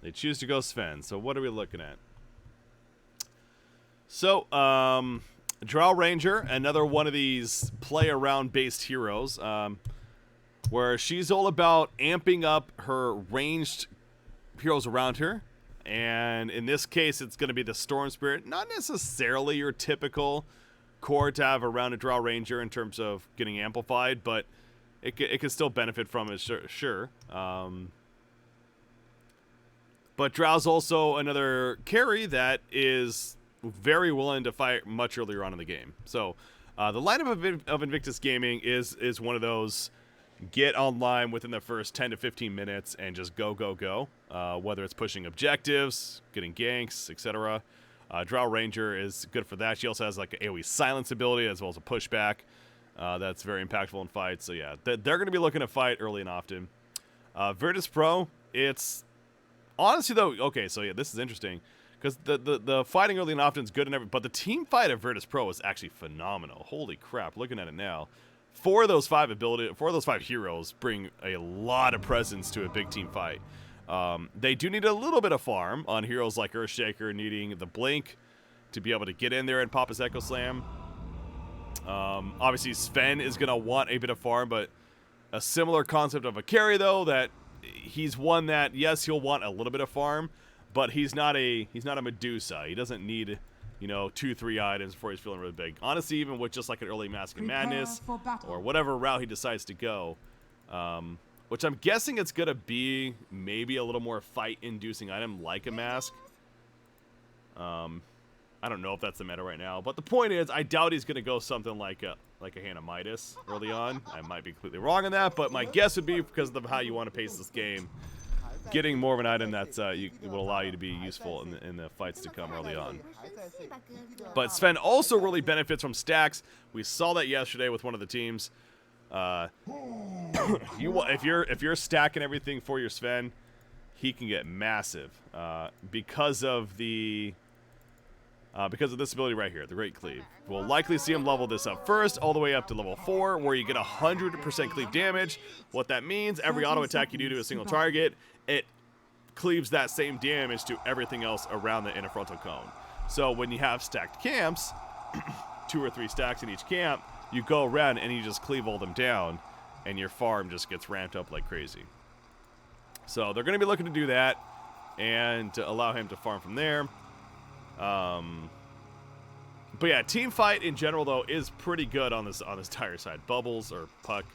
They choose to go Sven. So what are we looking at? So, Drow Ranger, another one of these play-around based heroes, where she's all about amping up her ranged heroes around her. And in this case, it's going to be the Storm Spirit. Not necessarily your typical core to have around a Drow Ranger in terms of getting amplified, but it can still benefit from it, sure. But Drow's also another carry that is very willing to fight much earlier on in the game. So the lineup of Invictus Gaming is one of those get online within the first 10 to 15 minutes and just go, go, go. Whether it's pushing objectives, getting ganks, etc. Drow Ranger is good for that. She also has like an AoE silence ability as well as a pushback. That's very impactful in fights. So yeah, they're going to be looking to fight early and often. Virtus Pro, it's honestly though, okay, so yeah, this is interesting. Because the fighting early and often is good and everything, but the team fight of Virtus Pro is actually phenomenal. Holy crap! Looking at it now, four of those five heroes bring a lot of presence to a big team fight. They do need a little bit of farm on heroes like Earthshaker needing the blink to be able to get in there and pop his Echo Slam. Obviously, Sven is gonna want a bit of farm, but a similar concept of a carry though that he's one that yes he'll want a little bit of farm. But he's not a Medusa. He doesn't need, 2-3 items before he's feeling really big. Honestly, even with just like an early Mask of Madness or whatever route he decides to go, which I'm guessing it's gonna be maybe a little more fight-inducing item like a Mask. I don't know if that's the meta right now, but the point is, I doubt he's gonna go something like a Hannah Midas early on. I might be completely wrong on that, but my guess would be because of how you want to pace this game. Getting more of an item that's will allow you to be useful in the fights to come early on. But Sven also really benefits from stacks. We saw that yesterday with one of the teams. If you're stacking everything for your Sven, he can get massive because of this ability right here, the Great Cleave. We'll likely see him level this up first, all the way up to level 4, where you get 100% cleave damage. What that means, every auto attack you do to a single target, it cleaves that same damage to everything else around the inner frontal cone. So when you have stacked camps, 2 or 3 stacks in each camp, you go around and you just cleave all them down, and your farm just gets ramped up like crazy. So they're going to be looking to do that, and to allow him to farm from there. But yeah, team fight in general though is pretty good on this tire side. Bubbles or Puck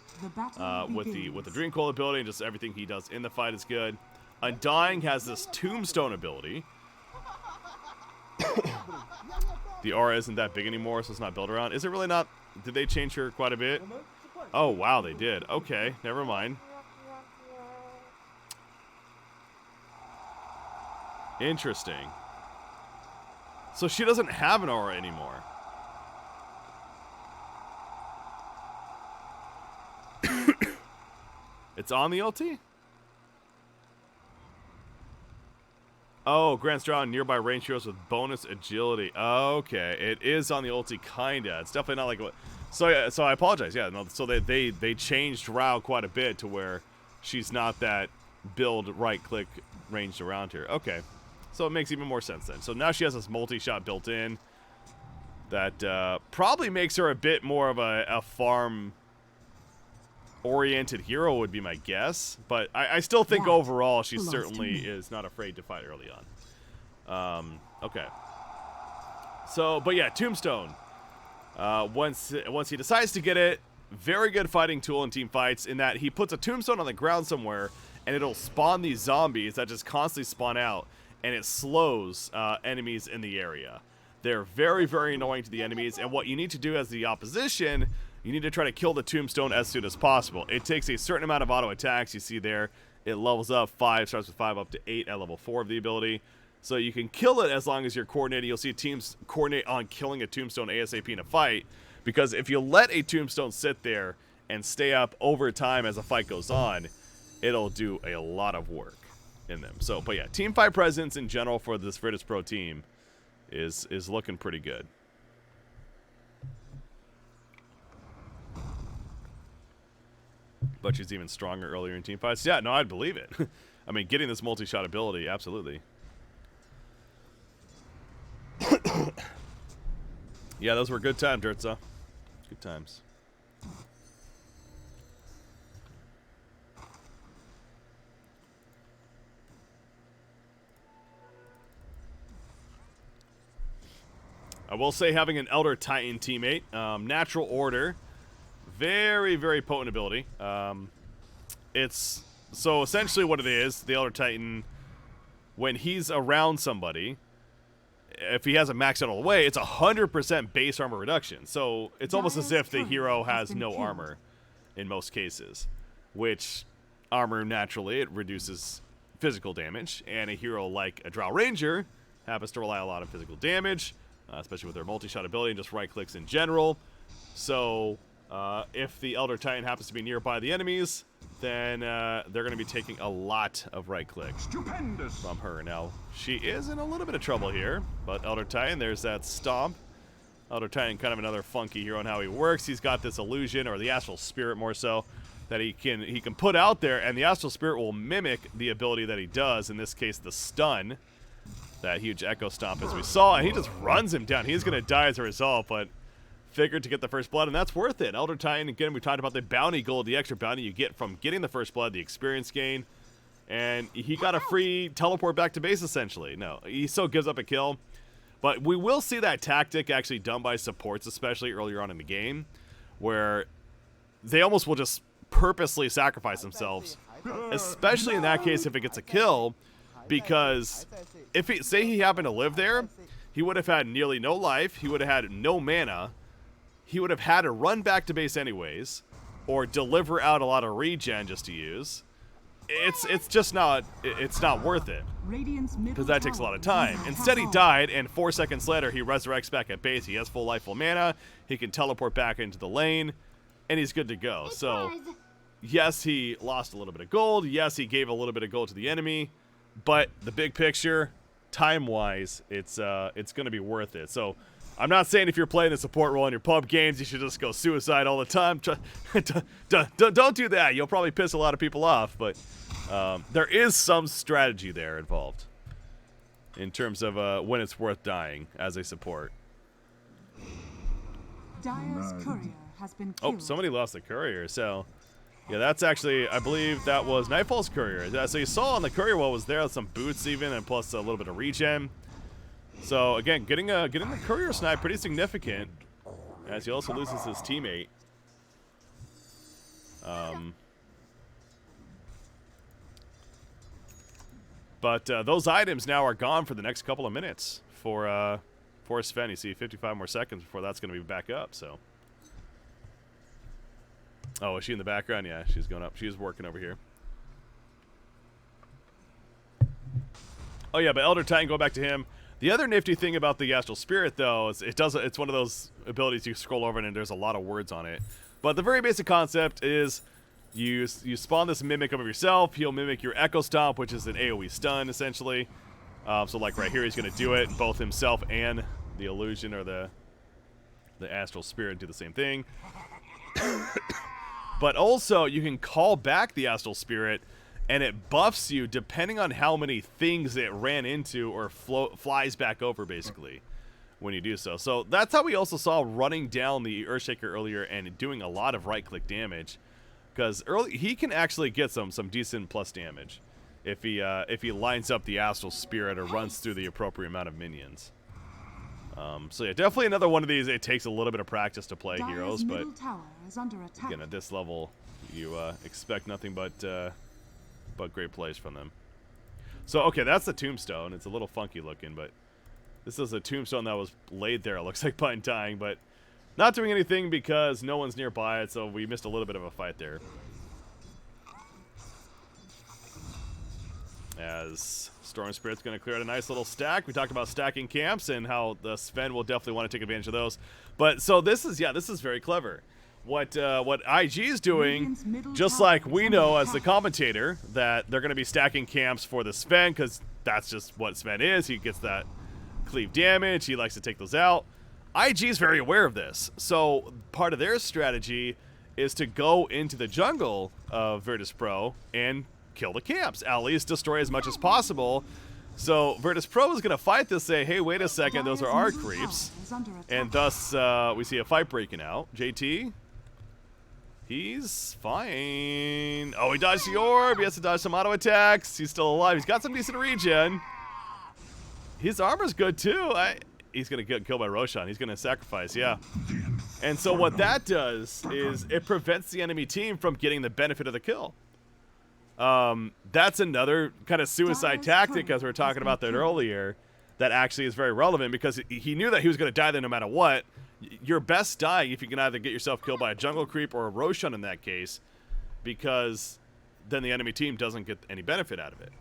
with the Dream Coil ability and just everything he does in the fight is good. Undying has this Tombstone ability. The aura isn't that big anymore, so it's not built around. Is it really not? Did they change her quite a bit? Oh wow, they did. Okay, never mind. Interesting. So she doesn't have an aura anymore. It's on the ulti? Oh, grants draw on nearby range heroes with bonus agility. Okay, it is on the ulti, kinda. It's definitely not like what. So yeah, so I apologize. Yeah, no. So they changed Drow quite a bit to where she's not that build right click ranged around her. Okay. So it makes even more sense then. So now she has this multi-shot built in that probably makes her a bit more of a farm-oriented hero would be my guess. But I still think overall she certainly is not afraid to fight early on. Okay. So, but yeah, Tombstone. Once he decides to get it, very good fighting tool in team fights in that he puts a Tombstone on the ground somewhere and it'll spawn these zombies that just constantly spawn out. And it slows enemies in the area. They're very, very annoying to the enemies, and what you need to do as the opposition, you need to try to kill the Tombstone as soon as possible. It takes a certain amount of auto attacks. You see there, it levels up 5, starts with 5 up to 8 at level 4 of the ability. So you can kill it as long as you're coordinating. You'll see teams coordinate on killing a Tombstone ASAP in a fight, because if you let a Tombstone sit there and stay up over time as the fight goes on, it'll do a lot of work in them. So, but yeah, team fight presence in general for this Virtus Pro team is looking pretty good. But she's even stronger earlier in team fights. Yeah, no, I'd believe it. I mean, getting this multi-shot ability, absolutely. Yeah, those were good times, Dirtza. Good times. I will say having an Elder Titan teammate, natural order, very, very potent ability. It's so essentially what it is, the Elder Titan, when he's around somebody, if he hasn't maxed out all the way, it's 100% base armor reduction. So it's almost as if the hero has no armor in most cases, which armor naturally, it reduces physical damage, and a hero like a Drow Ranger happens to rely a lot on physical damage, especially with their multi-shot ability and just right clicks in general. So if the Elder Titan happens to be nearby the enemies, then they're going to be taking a lot of right clicks from her. Now, she is in a little bit of trouble here, but Elder Titan, there's that stomp. Elder Titan, kind of another funky hero in how he works. He's got this illusion, or the Astral Spirit more so, that he can put out there, and the Astral Spirit will mimic the ability that he does, in this case the stun, that huge Echo Stomp as we saw, and he just runs him down. He's going to die as a result, but figured to get the first blood, and that's worth it. Elder Titan, again, we talked about the bounty gold, the extra bounty you get from getting the first blood, the experience gain, and he got a free teleport back to base, essentially. No, he still gives up a kill, but we will see that tactic actually done by supports, especially earlier on in the game, where they almost will just purposely sacrifice themselves, especially in that case if it gets a kill, because if say he happened to live there, he would have had nearly no life, he would have had no mana, he would have had to run back to base anyways, or deliver out a lot of regen just to use. It's just not, it's not worth it, because that takes a lot of time. Instead, he died, and 4 seconds later, he resurrects back at base. He has full life, full mana. He can teleport back into the lane, and he's good to go. So, yes, he lost a little bit of gold. Yes, he gave a little bit of gold to the enemy, but the big picture, time-wise, it's going to be worth it. So, I'm not saying if you're playing the support role in your pub games, you should just go suicide all the time. Don't do that. You'll probably piss a lot of people off, but there is some strategy there involved in terms of when it's worth dying as a support. Dire's courier has been killed. Oh, somebody lost the courier, so yeah, that's actually, I believe that was Nightfall's courier. So you saw on the courier wall was there some boots even, and plus a little bit of regen. So again, getting the courier snipe pretty significant, as he also loses his teammate. But those items now are gone for the next couple of minutes for Sven. You see 55 more seconds before that's going to be back up. So, oh, is she in the background? Yeah, she's going up. She's working over here. Oh yeah, but Elder Titan, go back to him. The other nifty thing about the Astral Spirit, though, is it's one of those abilities you scroll over and there's a lot of words on it. But the very basic concept is you spawn this mimic of yourself. He'll mimic your Echo Stomp, which is an AoE stun, essentially. So like right here, he's going to do it. Both himself and the illusion or the Astral Spirit do the same thing. But also, you can call back the Astral Spirit, and it buffs you depending on how many things it ran into or flies back over, basically, when you do so. So that's how we also saw running down the Earthshaker earlier and doing a lot of right-click damage, because he can actually get some decent plus damage if he lines up the Astral Spirit or runs through the appropriate amount of minions. So yeah, definitely another one of these. It takes a little bit of practice to play heroes, but again, at this level, you expect nothing but great plays from them. So, okay, that's the tombstone. It's a little funky looking, but this is a tombstone that was laid there, it looks like, by Undying, but not doing anything because no one's nearby it, so we missed a little bit of a fight there. As Storm Spirit's going to clear out a nice little stack. We talked about stacking camps and how the Sven will definitely want to take advantage of those. But, so this is very clever. What IG is doing, just like we know as the commentator, that they're going to be stacking camps for the Sven, because that's just what Sven is. He gets that cleave damage. He likes to take those out. IG is very aware of this. So part of their strategy is to go into the jungle of Virtus Pro and kill the camps. At least destroy as much as possible. So Virtus Pro is going to fight this, say, hey, wait a second, those are our creeps. And thus, we see a fight breaking out. JT, he's fine. Oh, he dodged the orb. He has to dodge some auto attacks. He's still alive. He's got some decent regen. His armor's good, too. He's going to get killed by Roshan. He's going to sacrifice, yeah. And so what that does is it prevents the enemy team from getting the benefit of the kill. That's another kind of suicide tactic, as we were talking about that earlier, that actually is very relevant, because he knew that he was going to die there no matter what. Your best die if you can either get yourself killed by a jungle creep or a Roshan in that case, because then the enemy team doesn't get any benefit out of it.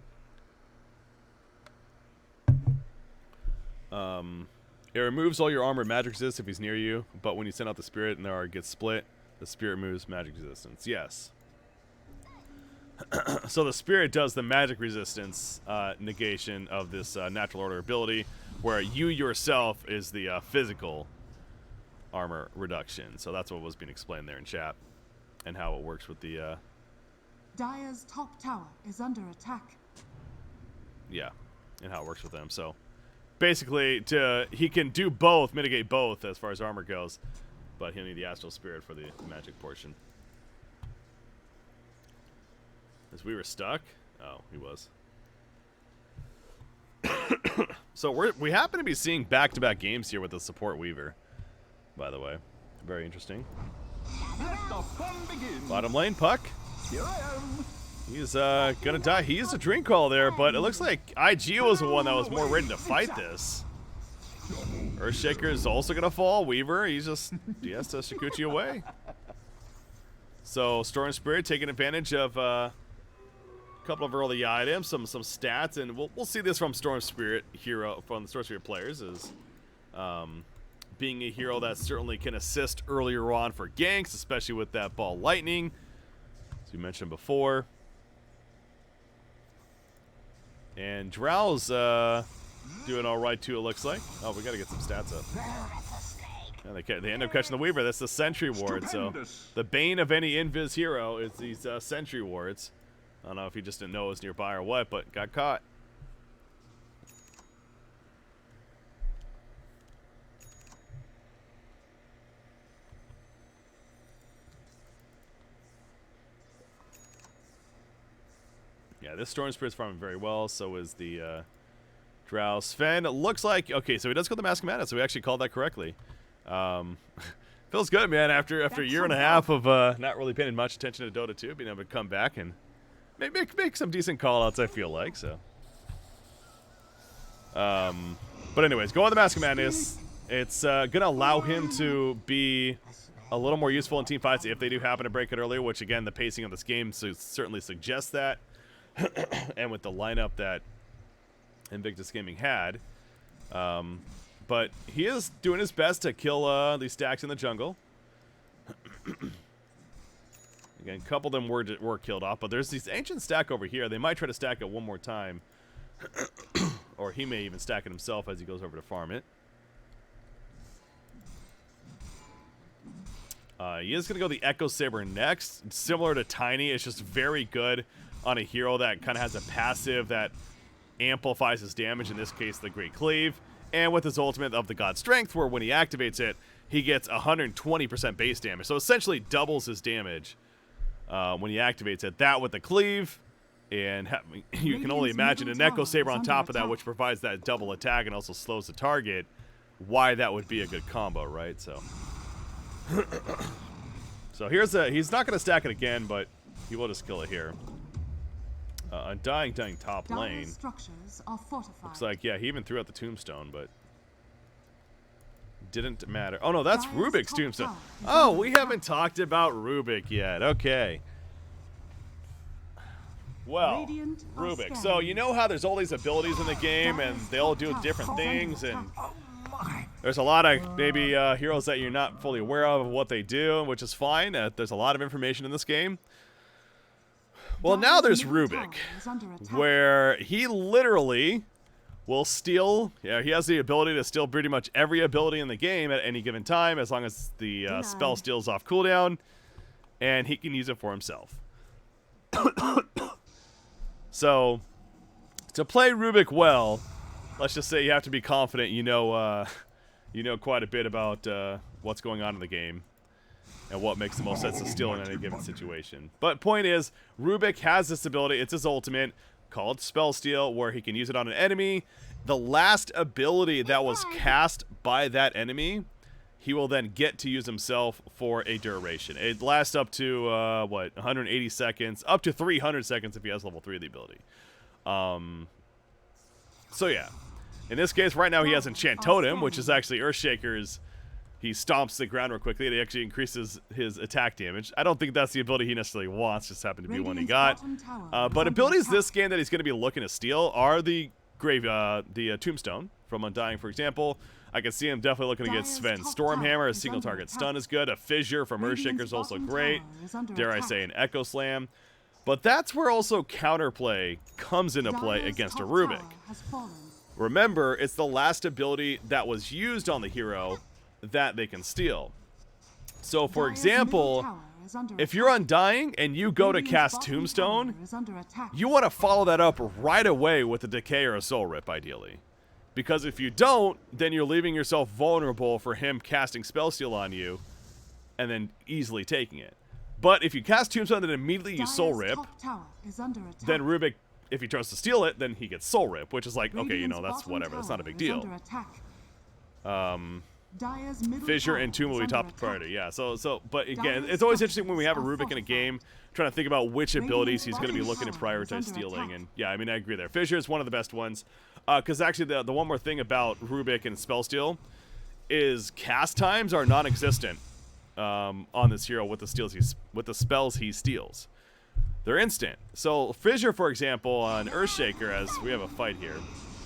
It removes all your armor and magic resistance if he's near you, but when you send out the spirit and there gets split, the spirit removes magic resistance. Yes. So the spirit does the magic resistance negation of this natural order ability, where you yourself is the physical armor reduction. So that's what was being explained there in chat, and how it works with the Dire's top tower is under attack. Yeah, and how it works with them. So basically, he can do both, mitigate both as far as armor goes, but he'll need the astral spirit for the magic portion. As we were stuck? Oh, he was. So we happen to be seeing back-to-back games here with the support Weaver, by the way. Very interesting. Bottom lane, Puck. Here I am. He's gonna die. He used a drink call there, but it looks like IG was the one that was more ready to fight this. Earthshaker is also gonna fall. Weaver, he has to Shikuchi away. So Storm Spirit taking advantage of a couple of early items, some stats, and we'll see this from Storm Spirit hero, from the Storm Spirit players, is being a hero that certainly can assist earlier on for ganks, especially with that ball lightning, as we mentioned before. And Drow's doing all right too, it looks like. Oh, we got to get some stats up. Yeah, they end up catching the Weaver. That's the Sentry Ward. So the bane of any Invis hero is these Sentry Wards. I don't know if he just didn't know it was nearby or what, but got caught. Yeah, this Storm Spirit's farming very well. So is the Drow. Sven, it looks like... Okay, so he does go the Mask of Madness, so we actually called that correctly. Feels good, man, after a year and a half of not really paying much attention to Dota 2, being able to come back and make some decent call-outs, I feel like, so. But anyways, going the Mask of Madness, it's going to allow him to be a little more useful in team fights if they do happen to break it earlier, which, again, the pacing of this game certainly suggests that. And with the lineup that Invictus Gaming had. But he is doing his best to kill these stacks in the jungle. Again, a couple of them were killed off, but there's this ancient stack over here. They might try to stack it one more time. Or he may even stack it himself as he goes over to farm it. He is going to go the Echo Saber next. Similar to Tiny, it's just very good on a hero that kind of has a passive that amplifies his damage, in this case the Great Cleave, and with his ultimate of the God Strength, where when he activates it, he gets 120% base damage, so essentially doubles his damage when he activates it. That with the Cleave, and you can only imagine an Echo Saber on top of that, which provides that double attack and also slows the target, why that would be a good combo, right? So so he's not going to stack it again, but he will just kill it here. Undying top lane. Looks like, yeah, he even threw out the tombstone, but didn't matter. Oh no, that's Rubik's tombstone. Oh, we haven't talked about Rubik yet. Okay. Well, Rubik. So you know how there's all these abilities in the game, and they all do different things, and there's a lot of maybe heroes that you're not fully aware of what they do, which is fine. There's a lot of information in this game. Well, now there's Rubik, where he literally will steal. Yeah, he has the ability to steal pretty much every ability in the game at any given time, as long as the spell steals off cooldown, and he can use it for himself. So, to play Rubik well, let's just say you have to be confident you know quite a bit about what's going on in the game and what makes the most sense to steal in any given situation. But point is, Rubik has this ability, it's his ultimate, called Spell Steal, where he can use it on an enemy. The last ability that was cast by that enemy, he will then get to use himself for a duration. It lasts up to, 180 seconds, up to 300 seconds if he has level 3 of the ability. So yeah. In this case, right now he has Enchant Totem, which is actually Earthshaker's. He stomps the ground real quickly, and it actually increases his attack damage. I don't think that's the ability he necessarily wants, just happened to be one he got. But abilities this game that he's going to be looking to steal are the Tombstone from Undying, for example. I can see him definitely looking to get Sven's Stormhammer. A single target stun is good. A Fissure from Earthshaker is also great. Dare I say an Echo Slam. But that's where also counterplay comes into play against a Rubik. Remember, it's the last ability that was used on the hero that they can steal. So, for example, if you're Undying and you go to cast Tombstone, you want to follow that up right away with a Decay or a Soul Rip, ideally. Because if you don't, then you're leaving yourself vulnerable for him casting Spell Steal on you and then easily taking it. But if you cast Tombstone and immediately use Soul Rip, then Rubik, if he tries to steal it, then he gets Soul Rip, which is like, okay, you know, that's whatever. That's not a big deal. Fissure and Tomb will be top priority, yeah. But again, it's always interesting when we have a Rubik in a game, trying to think about which abilities he's going to be looking to prioritize stealing. And yeah, I mean, I agree there. Fissure is one of the best ones. Because actually, the one more thing about Rubik and Spell Steal is cast times are non-existent on this hero with the spells he steals. They're instant. So Fissure, for example, on Earthshaker, as we have a fight here.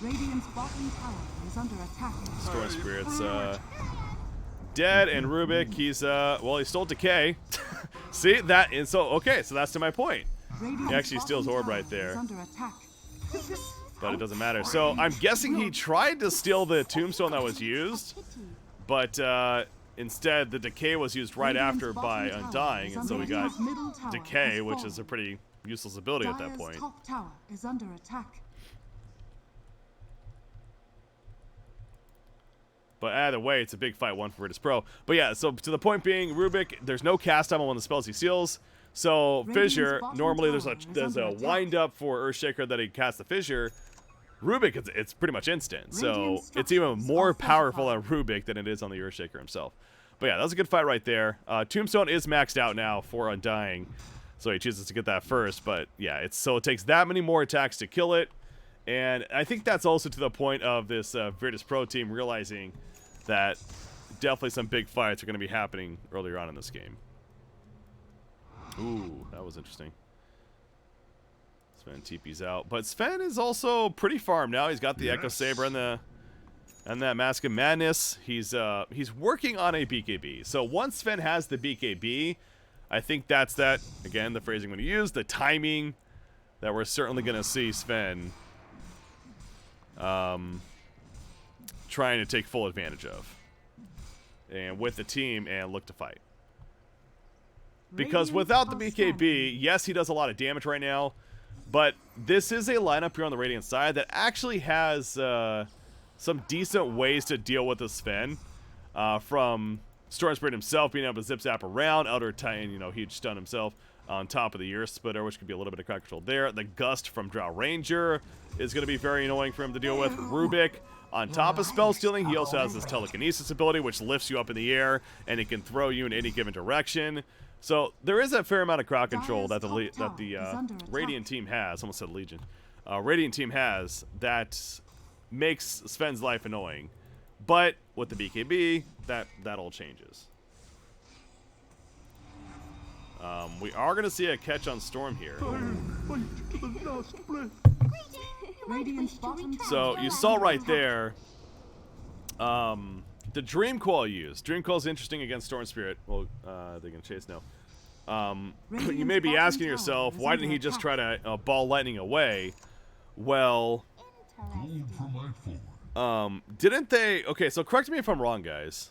Radiant's bottom tower is under attack. Storm Spirit's dead, and Rubik, he stole Decay. See that? And so okay, so that's to my point. He actually steals Orb right there, but it doesn't matter. So I'm guessing he tried to steal the Tombstone that was used, but instead the Decay was used right after by Undying, and so we got Decay, which is a pretty useless ability at that point. Top tower is under attack. But either way, it's a big fight, one for Virtus Pro. But yeah, so to the point being, Rubik, there's no cast time on one of the spells he steals. So Fissure, normally there's a wind up for Earthshaker that he casts the Fissure. Rubik, it's pretty much instant. So it's even more powerful on Rubik than it is on the Earthshaker himself. But yeah, that was a good fight right there. Tombstone is maxed out now for Undying, so he chooses to get that first. But yeah, it takes that many more attacks to kill it. And I think that's also to the point of this Virtus Pro team realizing that definitely some big fights are going to be happening earlier on in this game. Ooh, that was interesting. Sven TP's out. But Sven is also pretty farmed now. He's got the Echo Saber and that Mask of Madness. He's working on a BKB. So once Sven has the BKB, I think that's that, again, the phrasing I'm going to use, the timing that we're certainly going to see Sven trying to take full advantage of, and with the team, and look to fight. Because without the BKB, yes, he does a lot of damage right now, but this is a lineup here on the Radiant side that actually has some decent ways to deal with the Sven. From Storm Spirit himself being able to zip-zap around, Elder Titan, huge stun himself on top of the Earth Splitter, which could be a little bit of crowd control there. The Gust from Drow Ranger is going to be very annoying for him to deal with. Rubik, on top of spell stealing, he also has this telekinesis ability, which lifts you up in the air, and it can throw you in any given direction. So there is a fair amount of crowd control that the Radiant team has. Almost said Legion. Radiant team has that makes Sven's life annoying. But with the BKB, that all changes. We are going to see a catch on Storm here. So you saw right there the Dream Coil used. Dream Coil is interesting against Storm Spirit. Well, they can chase now. You may be asking yourself, why didn't he just try to ball lightning away? Well, didn't they? Okay, so correct me if I'm wrong, guys.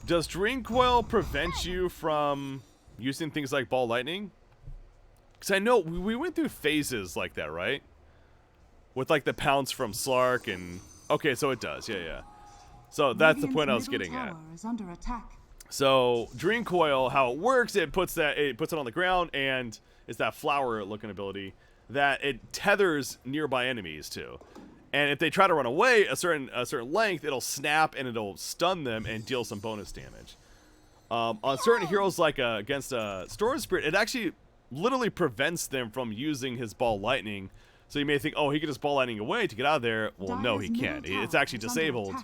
Does Dream Coil prevent you from using things like ball lightning? Because I know we went through phases like that, right? With like the pounce from Slark and... Okay, so it does. Yeah. So that's the point I was getting at. Is under attack. So Dream Coil, how it works, it puts it on the ground, and it's that flower-looking ability that it tethers nearby enemies to. And if they try to run away a certain length, it'll snap and it'll stun them and deal some bonus damage. On certain heroes, like against a Storm Spirit, it actually literally prevents them from using his Ball Lightning. So you may think, oh, he can just Ball Lightning away to get out of there. Well, no, he can't. It's actually disabled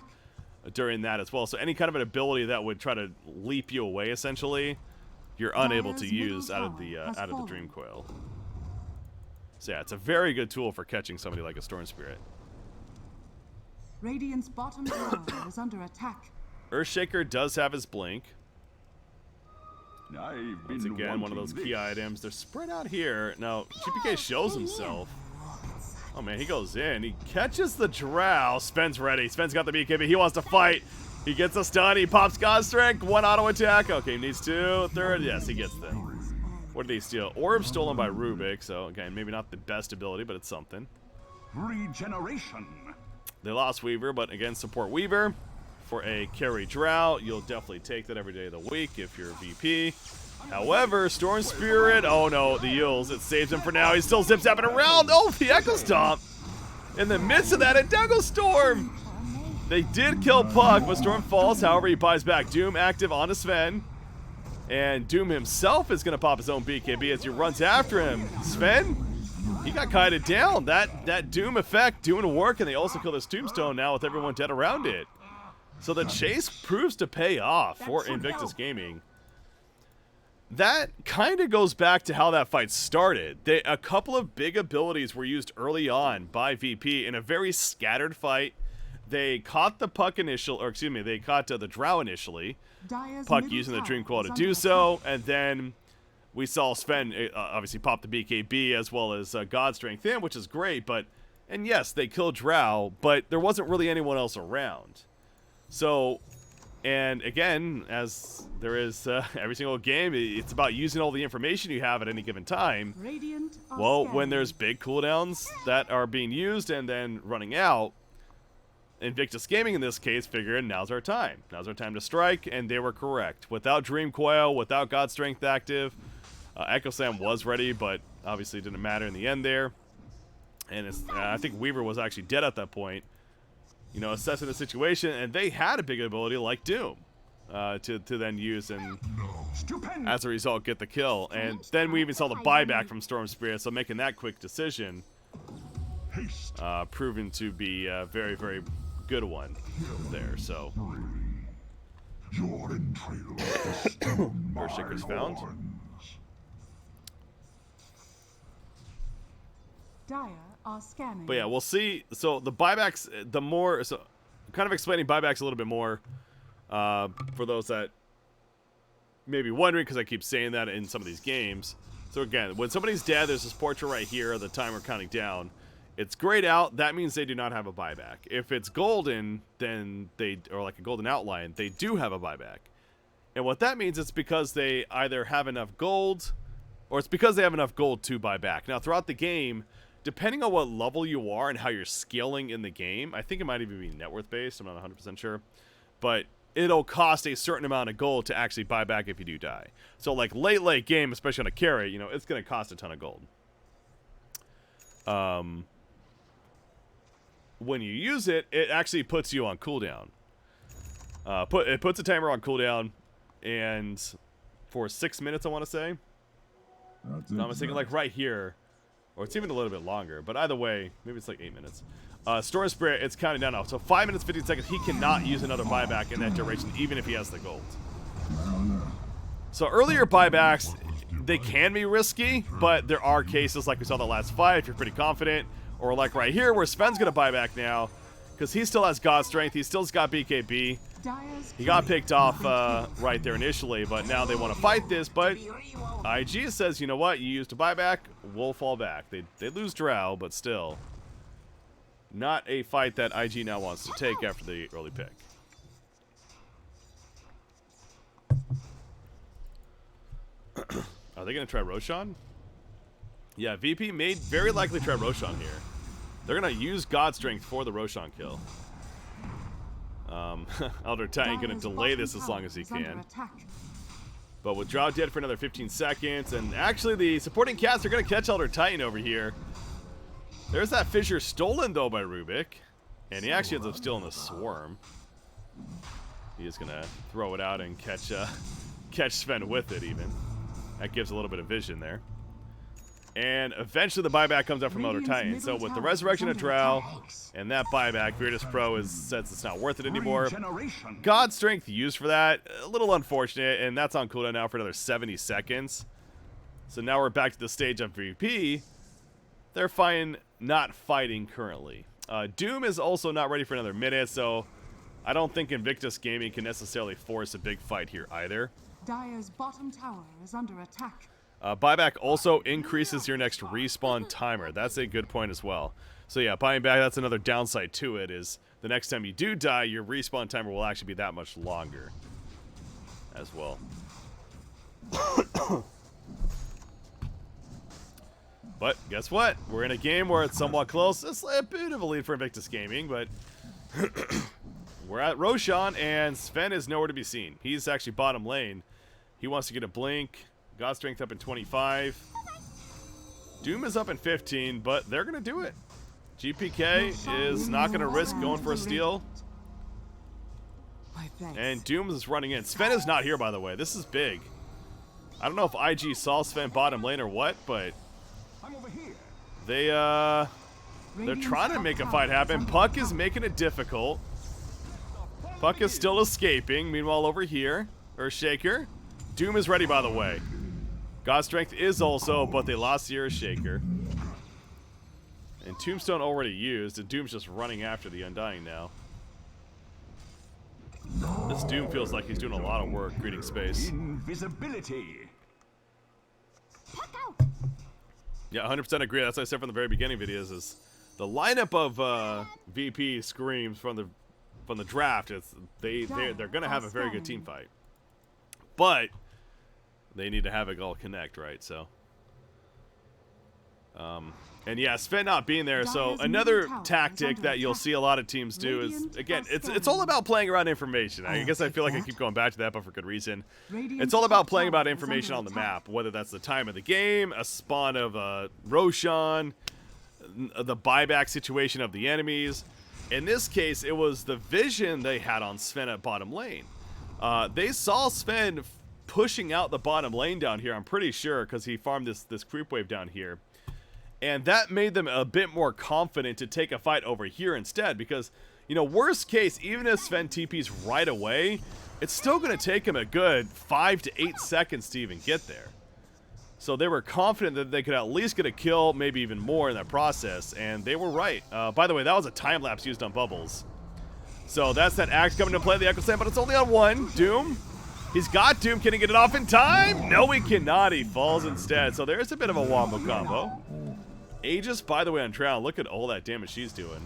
during that as well. So any kind of an ability that would try to leap you away, essentially, you're unable to use out of the Dream Coil. So yeah, it's a very good tool for catching somebody like a Storm Spirit. Radiant's bottom tower is under attack. Earthshaker does have his blink. Once again, one of those key items. They're spread out here. Now, GPK shows himself. Oh man, he goes in. He catches the Drow. Sven's ready. Sven's got the BKB. He wants to fight. He gets a stun. He pops God Strength. One auto attack. Okay, needs two. Third. Yes, he gets them. What did he steal? Orb stolen by Rubik. So, again, maybe not the best ability, but it's something. Regeneration. They lost Weaver, but again, support Weaver for a carry Drow. You'll definitely take that every day of the week if you're VP. However, Storm Spirit, oh no, the Eels, it saves him for now. He still zip-zapping around. Oh, the Echo Stomp. In the midst of that, a Echo Storm. They did kill Puck, but Storm falls. However, he buys back Doom active onto Sven. And Doom himself is going to pop his own BKB as he runs after him. Sven, he got kited down. That Doom effect doing work, and they also kill this Tombstone now with everyone dead around it. So the chase proves to pay off for Invictus Gaming. That kind of goes back to how that fight started. A couple of big abilities were used early on by VP in a very scattered fight. They caught the Puck they caught the Drow initially. Puck using the Dream Coil to do so, and then we saw Sven obviously pop the BKB as well as God Strength in, which is great, and yes, they killed Drow, but there wasn't really anyone else around. So, and again, as there is every single game, it's about using all the information you have at any given time. Well, when there's big cooldowns that are being used and then running out, Invictus Gaming in this case figured now's our time. Now's our time to strike, and they were correct. Without Dream Coil, without God Strength active, Echo Slam was ready, but obviously it didn't matter in the end there. And I think Weaver was actually dead at that point. You know, assessing the situation, and they had a big ability like Doom to then use and as a result get the kill. And then we even saw the buyback from Storm Spirit, so making that quick decision proven to be a very, very good one there. So Earthshaker's found. Dire are scanning. But yeah, we'll see. So the buybacks, kind of explaining buybacks a little bit more for those that may be wondering, because I keep saying that in some of these games. So again, when somebody's dead, there's this portrait right here, the timer counting down. It's grayed out. That means they do not have a buyback. If it's golden, then or like a golden outline, they do have a buyback. And what that means, it's because they either have enough gold, or it's because they have enough gold to buy back. Now, throughout the game, depending on what level you are and how you're scaling in the game, I think it might even be net worth based, I'm not 100% sure, but it'll cost a certain amount of gold to actually buy back if you do die. So like late game, especially on a carry, you know, it's going to cost a ton of gold. When you use it, it actually puts you on cooldown. It puts a timer on cooldown, and for 6 minutes, I want to say. I'm thinking like right here, or it's even a little bit longer, but either way, maybe it's like 8 minutes. Storm Spirit, it's counting down now. So 5 minutes, 15 seconds, he cannot use another buyback in that duration, even if he has the gold. So earlier buybacks, they can be risky, but there are cases like we saw in the last fight, if you're pretty confident, or like right here, where Sven's going to buy back now, because he still has God Strength, he still's got BKB. He got picked off right there initially, but now they want to fight this, but IG says, you know what, you used a buyback, we'll fall back. They lose Drow, but still. Not a fight that IG now wants to take after the early pick. Are they going to try Roshan? Yeah, VP may very likely try Roshan here. They're going to use God Strength for the Roshan kill. Elder Titan going to delay this as long as he can. But with Drow dead for another 15 seconds, and actually the supporting cast are going to catch Elder Titan over here. There's that fissure stolen, though, by Rubik. And he actually ends up stealing the swarm. He is going to throw it out and catch Sven with it, even. That gives a little bit of vision there. And eventually the buyback comes up from Elder Titan. So with the resurrection of Drow and that buyback, Virtus Pro says it's not worth it anymore. God Strength used for that, a little unfortunate, and that's on cooldown now for another 70 seconds. So now we're back to the stage of VP. They're fine not fighting currently. Doom is also not ready for another minute, so I don't think Invictus Gaming can necessarily force a big fight here either. Dire's bottom tower is under attack. Buyback also increases your next respawn timer. That's a good point as well. So yeah, buying back, that's another downside to it, is the next time you do die, your respawn timer will actually be that much longer as well. But guess what? We're in a game where it's somewhat close. It's a bit of a lead for Invictus Gaming, but we're at Roshan, and Sven is nowhere to be seen. He's actually bottom lane. He wants to get a blink. God Strength up in 25. Doom is up in 15, but they're going to do it. GPK is not going to risk going for a steal. And Doom is running in. Sven is not here, by the way. This is big. I don't know if IG saw Sven bottom lane or what, but they're trying to make a fight happen. Puck is making it difficult. Puck is still escaping. Meanwhile, over here, Shaker. Doom is ready, by the way. God Strength is also, but they lost the Shaker. And Tombstone already used, and Doom's just running after the Undying now. This Doom feels like he's doing a lot of work creating space. Invisibility. Yeah, 100% agree. That's what I said from the very beginning videos, is the lineup of VP screams from the draft. They're going to have a very good team fight. But they need to have it all connect, right? So, and yeah, Sven not being there. So another tactic that you'll see a lot of teams do is, again, it's all about playing around information. I guess I feel like I keep going back to that, but for good reason. It's all about playing about information on the map, whether that's the time of the game, a spawn of Roshan, the buyback situation of the enemies. In this case, it was the vision they had on Sven at bottom lane. They saw Sven pushing out the bottom lane down here, I'm pretty sure, because he farmed this creep wave down here. And that made them a bit more confident to take a fight over here instead, because, you know, worst case, even if Sven TP's right away, it's still going to take him a good 5 to 8 seconds to even get there. So they were confident that they could at least get a kill, maybe even more in that process, and they were right. By the way, that was a time lapse used on Bubbles. So that's that axe coming to play the Echo Slam, but it's only on one. Doom. He's got Doom. Can he get it off in time? No, he cannot. He falls instead. So there's a bit of a wombo combo. Aegis, by the way, on Drow. Look at all that damage she's doing.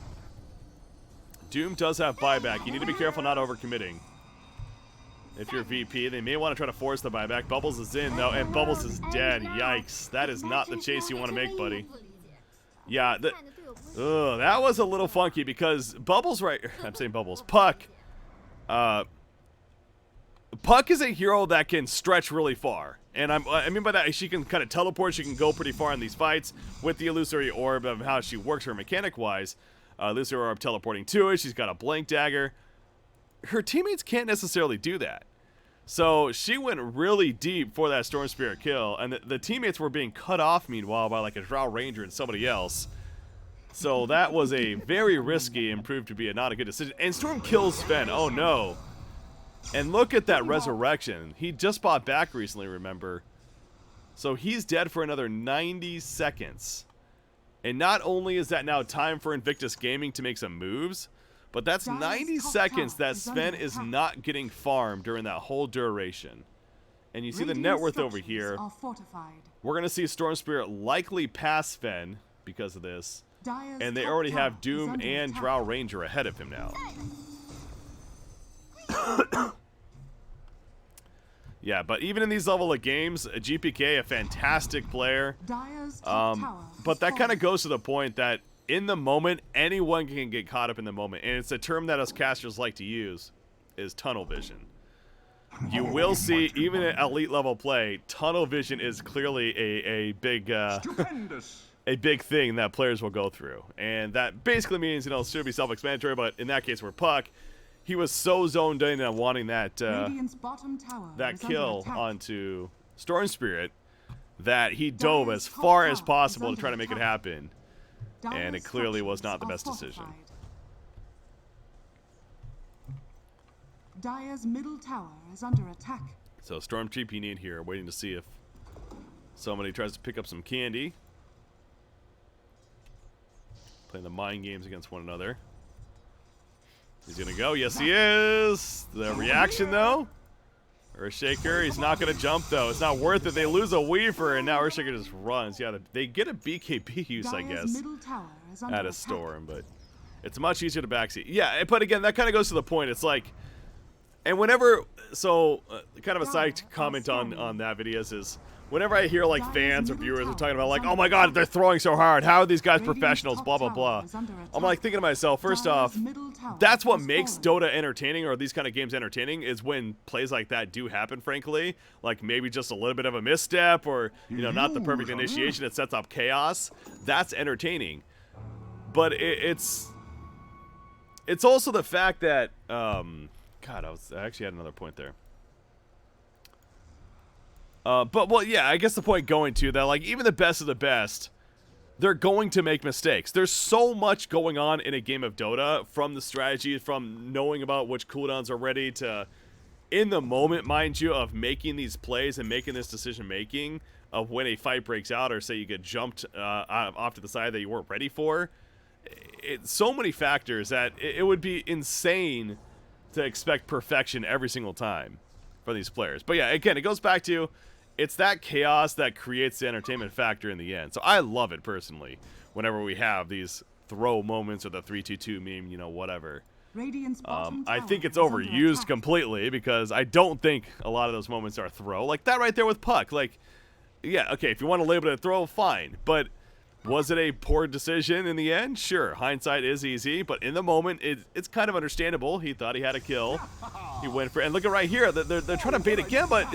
Doom does have buyback. You need to be careful not overcommitting. If you're VP, they may want to try to force the buyback. Bubbles is in, though, and Bubbles is dead. Yikes. That is not the chase you want to make, buddy. Yeah, that was a little funky because Bubbles, right? I'm saying Bubbles. Puck. Puck is a hero that can stretch really far. And I mean by that, she can kind of teleport. She can go pretty far in these fights with the Illusory Orb of how she works her mechanic-wise. Illusory Orb teleporting to it. She's got a Blank Dagger. Her teammates can't necessarily do that. So she went really deep for that Storm Spirit kill. And the teammates were being cut off, meanwhile, by like a Drow Ranger and somebody else. So that was a very risky and proved to be not a good decision. And Storm kills Sven. Oh, no. And look at that resurrection. He just bought back recently, remember? So he's dead for another 90 seconds. And not only is that now time for Invictus Gaming to make some moves, but that's 90 seconds that Sven is not getting farmed during that whole duration. And you see the net worth over here. We're going to see Storm Spirit likely pass Sven because of this. And they already have Doom and Drow Ranger ahead of him now. Yeah, but even in these level of games, GPK, a fantastic player. Dire's top tower But that has kind of fallen. goes to the point that in the moment, anyone can get caught up in the moment. And it's a term that us casters like to use, is tunnel vision. You will see, even at elite level play, tunnel vision is clearly a big Stupendous. a big thing that players will go through. And that basically means, it should be self-explanatory, but in that case, where Puck, he was so zoned in on wanting that Radiant's bottom tower that is under kill attack. onto Storm Spirit that he dove Dire's as top far tower as is possible to under try to make it attack. happen. And it Dire's clearly was not the structures best are decision. fortified. Dire's middle tower is under attack. So Storm TP'ing in here, waiting to see if somebody tries to pick up some candy. Playing the mind games against one another. He's gonna go. Yes, he is. The reaction though. Earthshaker, he's not gonna jump though. It's not worth it. They lose a Weaver, and now Earthshaker just runs. Yeah, they get a BKB use, I Dire's guess, middle tower is under at a attack. Storm, but it's much easier to backseat. Yeah, but again, that kind of goes to the point. It's like, and whenever, so kind of a side comment on that videos is, whenever I hear like fans or viewers are talking about like, oh my god, they're throwing so hard. How are these guys professionals? Blah blah blah. I'm like thinking to myself, first off, that's what makes Dota entertaining, or these kind of games entertaining, is when plays like that do happen, frankly. Like maybe just a little bit of a misstep, or not the perfect initiation, it sets up chaos. That's entertaining. But it's also the fact that God, I actually had another point there. But well, yeah, I guess the point going to that, like, even the best of the best, they're going to make mistakes. There's so much going on in a game of Dota, from the strategy, from knowing about which cooldowns are ready, to in the moment, mind you, of making these plays and making this decision making of when a fight breaks out, or say you get jumped off to the side that you weren't ready for. It's so many factors that it would be insane to expect perfection every single time for these players. But yeah, again, it goes back to, it's that chaos that creates the entertainment factor in the end. So I love it personally whenever we have these throw moments, or the 3-2-2 meme, whatever. Radiant's bottom I tower think it's is under overused attack. completely, because I don't think a lot of those moments are throw. Like that right there with Puck. Like, yeah, okay, if you want to label it a throw, fine. But was it a poor decision in the end? Sure, hindsight is easy, but in the moment, it's kind of understandable. He thought he had a kill. He went for it. And look at right here. They're trying to bait again, but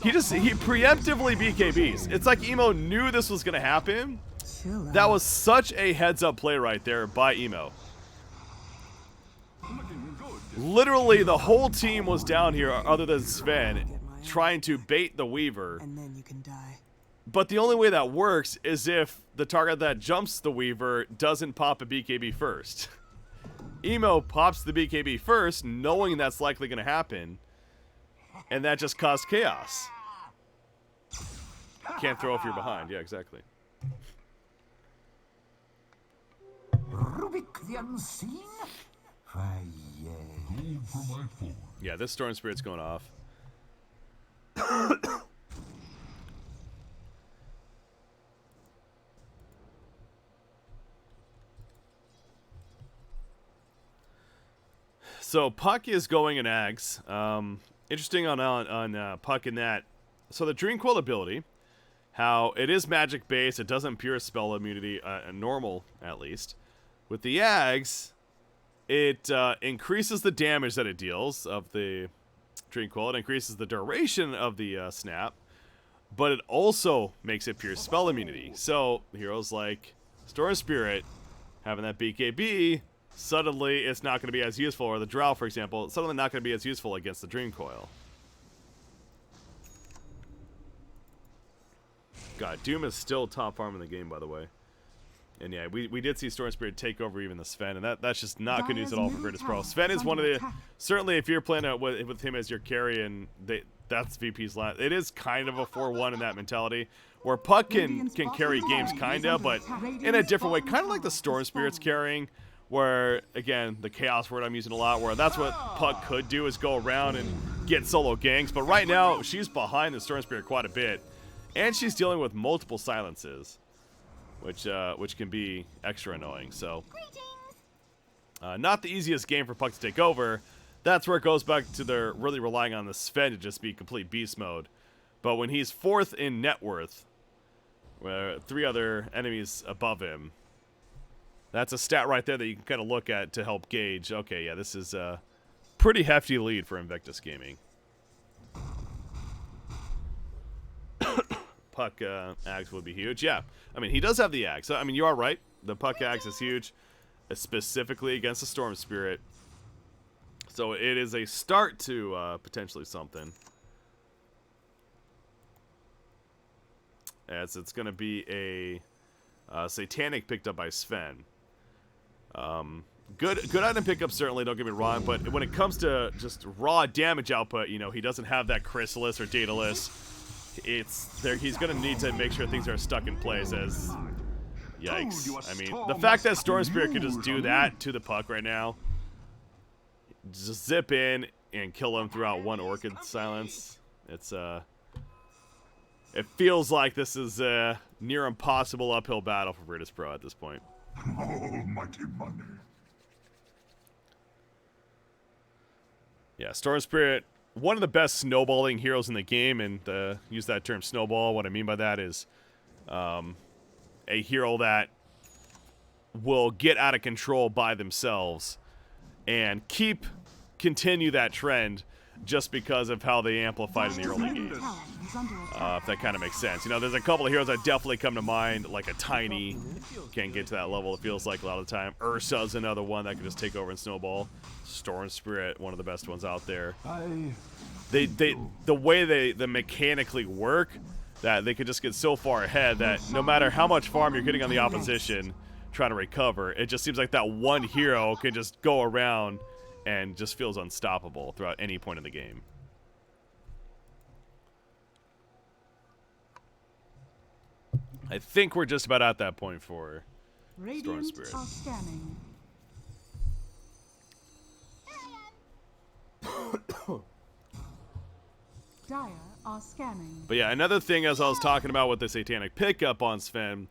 he preemptively BKBs. It's like Emo knew this was going to happen. That was such a heads-up play right there by Emo. Literally, the whole team was down here, other than Sven, trying to bait the Weaver. And then you can die. But the only way that works is if the target that jumps the Weaver doesn't pop a BKB first. Emo pops the BKB first, knowing that's likely going to happen, and that just caused chaos. Can't throw if you're behind. Yeah, exactly. Rubik the Unseen? Why, yes. Yeah, this Storm Spirit's going off. So Puck is going in Ags. Interesting on Puck in that. So the Dream Quill ability, how it is magic based, it doesn't pure spell immunity, normal at least. With the Ags, it increases the damage that it deals of the Dream Quill. It increases the duration of the snap, but it also makes it pure spell immunity. So heroes like Storm Spirit having that BKB, suddenly it's not going to be as useful, or the Drow, for example, suddenly not going to be as useful against the Dream Coil. God, Doom is still top farm in the game, by the way. And yeah, we did see Storm Spirit take over even the Sven, and that's just not good news at all for Virtus Pro. Sven is one of the, certainly if you're playing with him as your carry, and that's VP's last, it is kind of a 4-1 in that mentality, where Puck can carry games kinda, but in a different way, kind of like the Storm Spirit's carrying, where, again, the Chaos word I'm using a lot, where that's what Puck could do, is go around and get solo ganks, but right now, she's behind the Storm Spirit quite a bit, and she's dealing with multiple silences, which can be extra annoying. So, not the easiest game for Puck to take over. that's where it goes back to their really relying on the Sven to just be complete beast mode. But when he's 4th in net worth, where 3 other enemies above him, that's a stat right there that you can kind of look at to help gauge, okay, yeah, this is a pretty hefty lead for Invictus Gaming. Puck axe would be huge. Yeah, I mean, he does have the axe. I mean, you are right. The Puck axe is huge, specifically against the Storm Spirit. So it is a start to potentially something. As it's going to be a Satanic picked up by Sven. Good item pickup, certainly, don't get me wrong, but when it comes to just raw damage output, you know, he doesn't have that Chrysalis or Daedalus. He's going to need to make sure things are stuck in place as... Yikes. I mean, the fact that Storm Spirit could just do that to the Puck right now, just zip in and kill him throughout one Orchid Silence, it feels like this is a near impossible uphill battle for Virtus Pro at this point. Almighty money. Yeah, Storm Spirit, one of the best snowballing heroes in the game, and use that term snowball. What I mean by that is a hero that will get out of control by themselves and continue that trend just because of how they amplified in the early game. If that kind of makes sense. You know, there's a couple of heroes that definitely come to mind, like a Tiny can't get to that level, it feels like a lot of the time. Ursa's another one that can just take over and snowball. Storm Spirit, one of the best ones out there. The way they mechanically work, that they could just get so far ahead that no matter how much farm you're getting on the opposition trying to recover, it just seems like that one hero can just go around and just feels unstoppable throughout any point in the game. I think we're just about at that point for Storm Spirit. Are scanning. Dire are scanning. But yeah, another thing, as I was talking about with the Satanic pickup on Sven,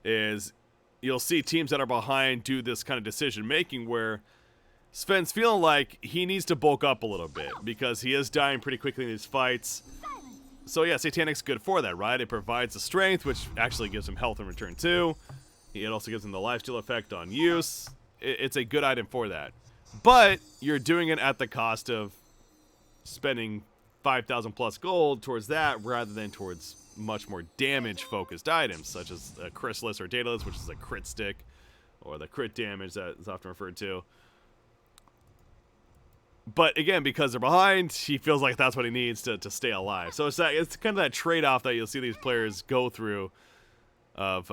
is you'll see teams that are behind do this kind of decision making where Sven's feeling like he needs to bulk up a little bit because he is dying pretty quickly in these fights. So yeah, Satanic's good for that, right? It provides the strength, which actually gives him health in return too. It also gives him the lifesteal effect on use. It's a good item for that. But you're doing it at the cost of spending 5,000 plus gold towards that rather than towards much more damage focused items such as a Chrysalis or Daedalus, which is a crit stick, or the crit damage that is often referred to. But again, because they're behind, he feels like that's what he needs to stay alive. So it's kind of that trade-off that you'll see these players go through of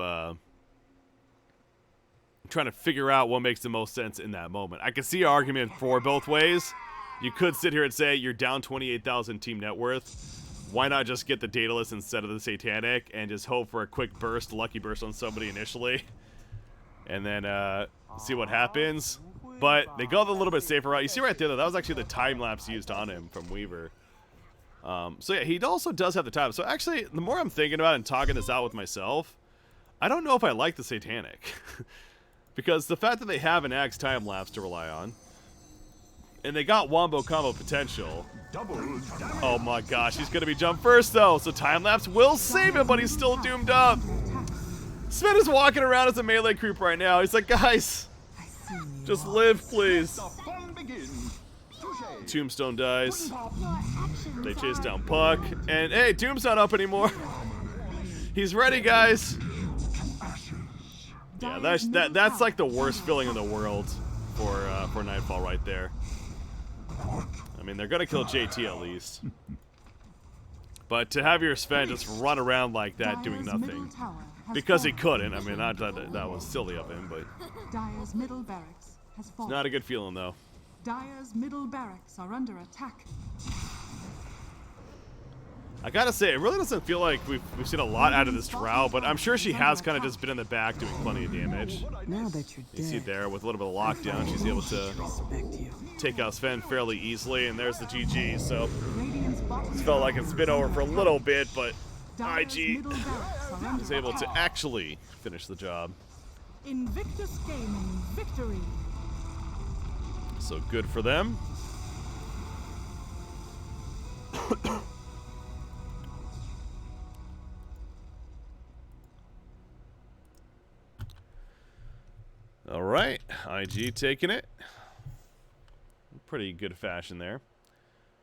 trying to figure out what makes the most sense in that moment. I can see an argument for both ways. You could sit here and say you're down 28,000 team net worth. Why not just get the Daedalus instead of the Satanic and just hope for a quick burst, lucky burst on somebody initially, and then see what happens? But they go the little bit safer route. You see right there, though, that was actually the time lapse used on him from Weaver. So yeah, he also does have the time. So actually, the more I'm thinking about it and talking this out with myself, I don't know if I like the Satanic. Because the fact that they have an Axe time lapse to rely on, and they got wombo combo potential. Oh my gosh, he's going to be jump first though, so time lapse will save him, but he's still doomed up. Sven is walking around as a melee creep right now. He's like, guys, just live, please. Tombstone dies. They chase down Puck, and hey, Doom's not up anymore. He's ready, guys. Yeah, that's like the worst feeling in the world for Nightfall right there. I mean, they're gonna kill JT at least, but to have your Sven just run around like that doing nothing because he couldn't. I mean, that was silly of him, but Dire's middle barracks has fallen. It's not a good feeling though. Dire's middle barracks are under attack. I gotta say, it really doesn't feel like we've seen a lot out of this Drow, but I'm sure she has kind of just been in the back doing plenty of damage. Now that you're You dead, see there, with a little bit of lockdown, she's able to respect you. take out Sven fairly easily, and there's the GG. So Radiant's bottom it's felt like it's been over for a little bit, but Dire's IG middle barracks are under is able to attack. actually finish the job. Invictus Gaming victory. So good for them. All right, IG taking it. Pretty good fashion there.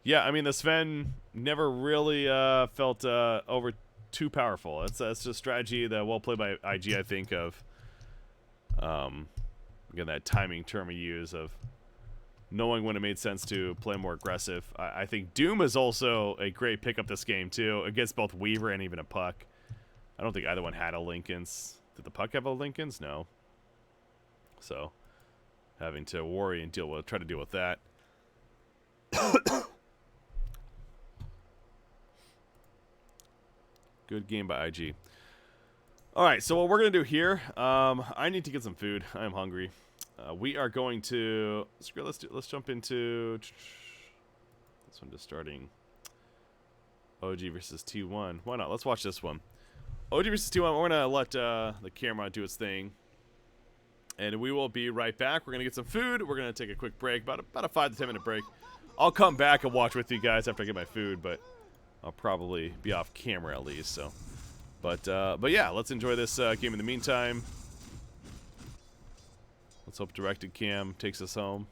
Yeah, I mean, the Sven never really felt over too powerful. That's a strategy that well played by IG, I think, of again, that timing term we use of knowing when it made sense to play more aggressive. I think Doom is also a great pickup this game, too, against both Weaver and even a Puck. I don't think either one had a Lincolns. Did the Puck have a Lincolns? No. So, having to worry and try to deal with that. Good game by IG. All right, so what we're gonna do here, I need to get some food. I am hungry. We are going to let's jump into this one. Just starting OG versus T1. Why not? Let's watch this one. OG versus T1. We're gonna let the camera do its thing, and we will be right back. We're gonna get some food. We're gonna take a quick break, about a 5 to 10 minute break. I'll come back and watch with you guys after I get my food, but I'll probably be off camera at least. So, but yeah, let's enjoy this game in the meantime. Let's hope directed cam takes us home.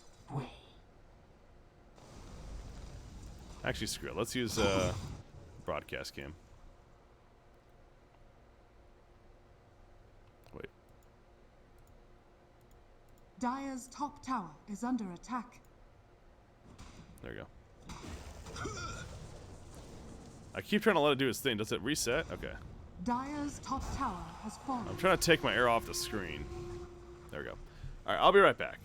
Actually, screw it. Let's use broadcast cam. Wait. Dire's top tower is under attack. There we go. I keep trying to let it do its thing. Does it reset? Okay. Dire's top tower has fallen. I'm trying to take my arrow off the screen. There we go. All right, I'll be right back.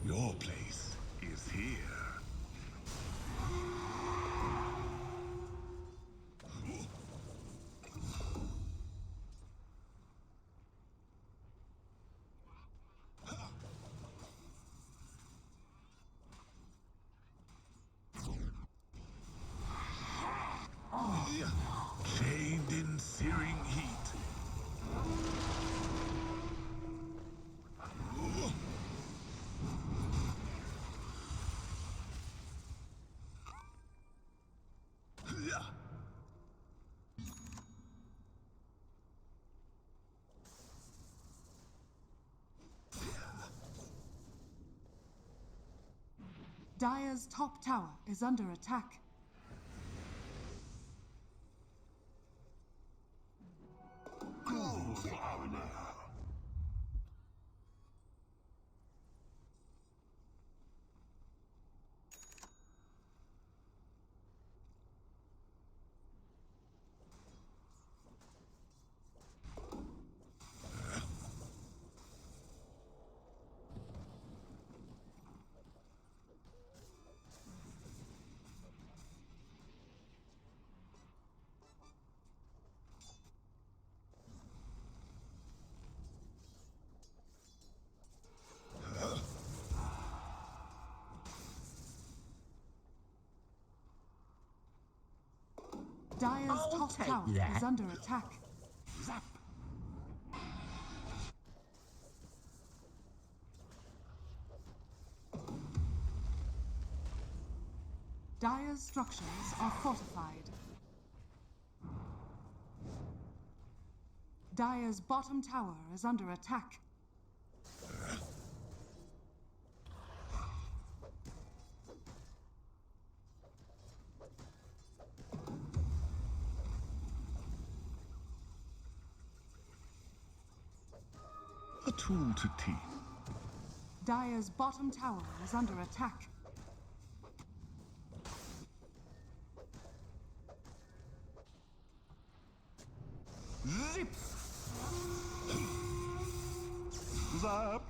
Your place is here. Chained in searing heat. Dire's top tower is under attack. Dire's top tower is under attack. Zap. Dire's structures are fortified. Dire's bottom tower is under attack. A tool to teach. Dire's bottom tower is under attack. Zip. Zap.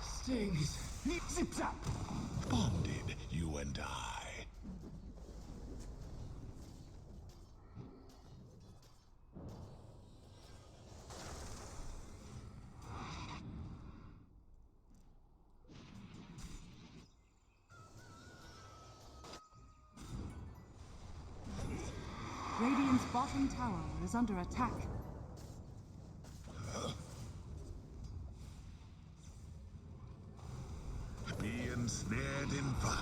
Stings. Zip zap. Bonded, you and I. bottom tower is under attack. Be ensnared in fire.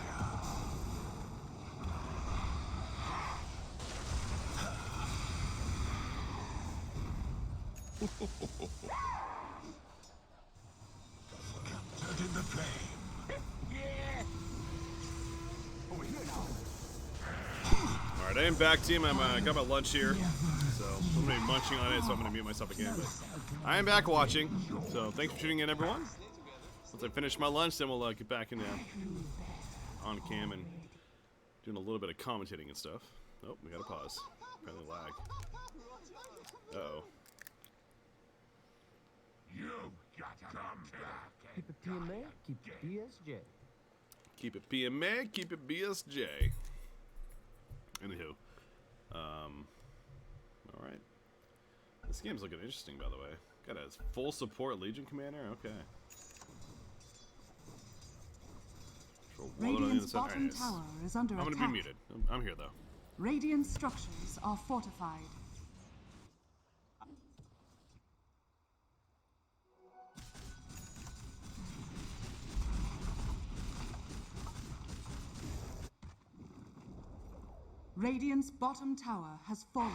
Captured in the flame. Over here now. All right, I am back, team. I got my lunch here, so I'm gonna be munching on it. So I'm gonna mute myself again. But I am back watching. So thanks for tuning in, everyone. Once I finish my lunch, then we'll get back into on cam and doing a little bit of commentating and stuff. Oh, we gotta pause. Apparently lag. Uh-oh. You gotta come back. Keep it PMA, keep it BSJ. Keep it PMA, keep it BSJ. Anywho. Alright. This game's looking interesting, by the way. Got a full support Legion Commander? Okay. Radiant's bottom tower is under attack. I'm gonna be muted. I'm here, though. Radiant structures are fortified. Radiant's bottom tower has fallen.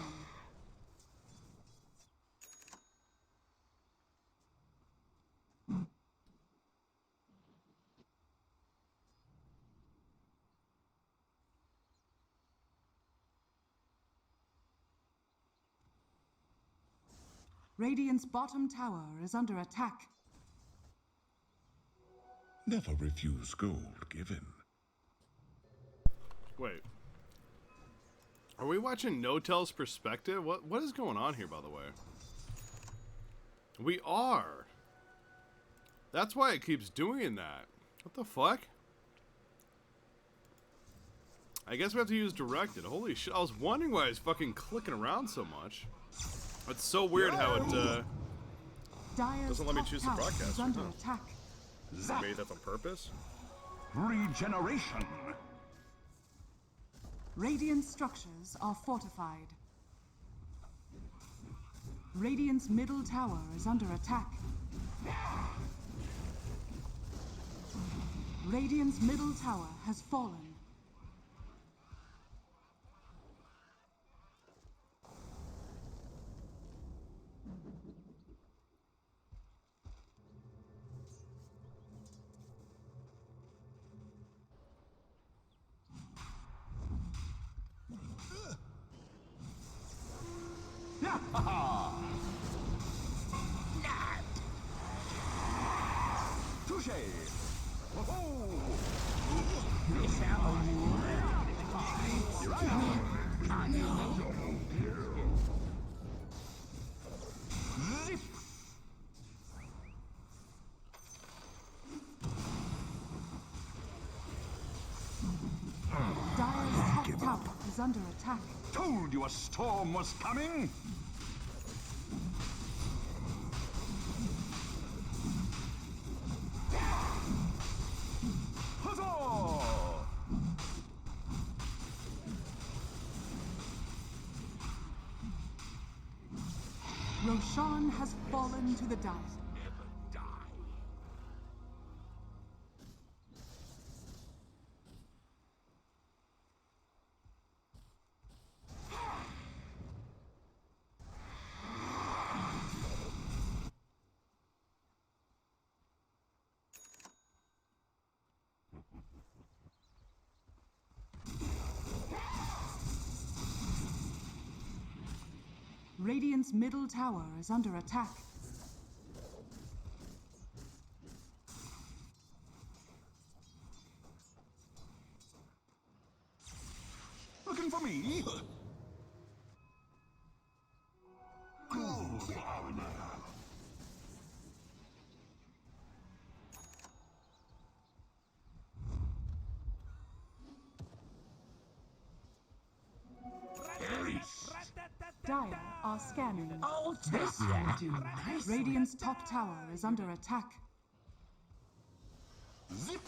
Radiant's bottom tower is under attack. Never refuse gold given. Wait. Are we watching No-Tell's perspective? What is going on here, by the way? We are. That's why it keeps doing that. What the fuck? I guess we have to use directed. Holy shit. I was wondering why it's fucking clicking around so much. It's so weird how it doesn't let me choose the broadcast. Under attack. Maybe that's on purpose? Regeneration. Radiant structures are fortified. Radiant's middle tower is under attack. Radiant's middle tower has fallen. Touche. Zip. Dire's top tower is under attack. Told you a storm was coming. Huzzah! Roshan has fallen to the dice. Radiant's middle tower is under attack. Looking for me? Gold armor. Dire are scanning. I'll take that. Radiant's top tower is under attack. Zip.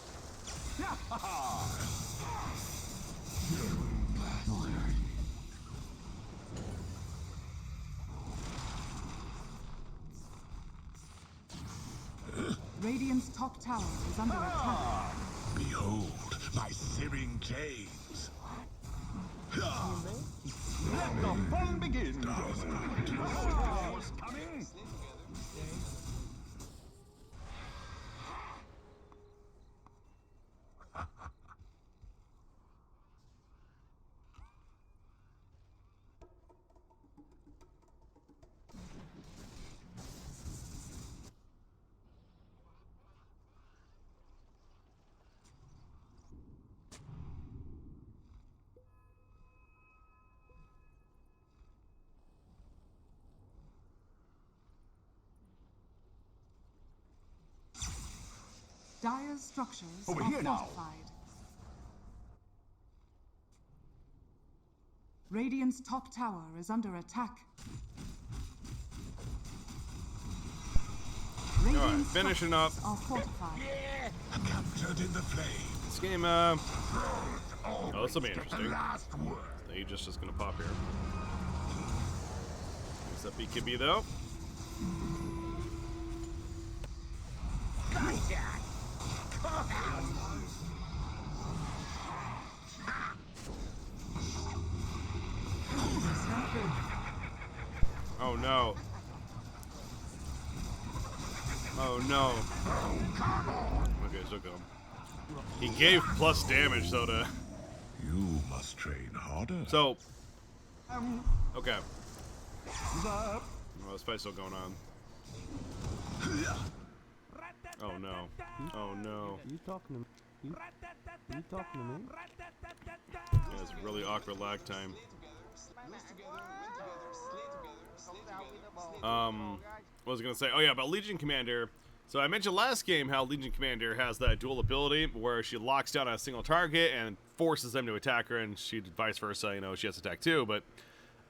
Radiant's top tower is under attack. Behold my searing chains. Let the fun begin. Storm was coming. Dire's structures Over are here now. fortified. Radiant's top tower is under attack. Radiant's finishing up. structures are fortified. Captured in the flame. This game, oh, this will be interesting. The Aegis just gonna pop here. What's up, BKB though? Oh no. Oh no. Okay, still go. He gave plus damage, so to. You must train harder. So. Okay. The Well, this fight's still going on. Oh no. Oh no. You talking to me? You talking to me? Yeah, it's really awkward lag time. What was I gonna say? Oh yeah, about Legion Commander. So I mentioned last game how Legion Commander has that dual ability where she locks down a single target and forces them to attack her, and she vice versa. You know, she has to attack too, but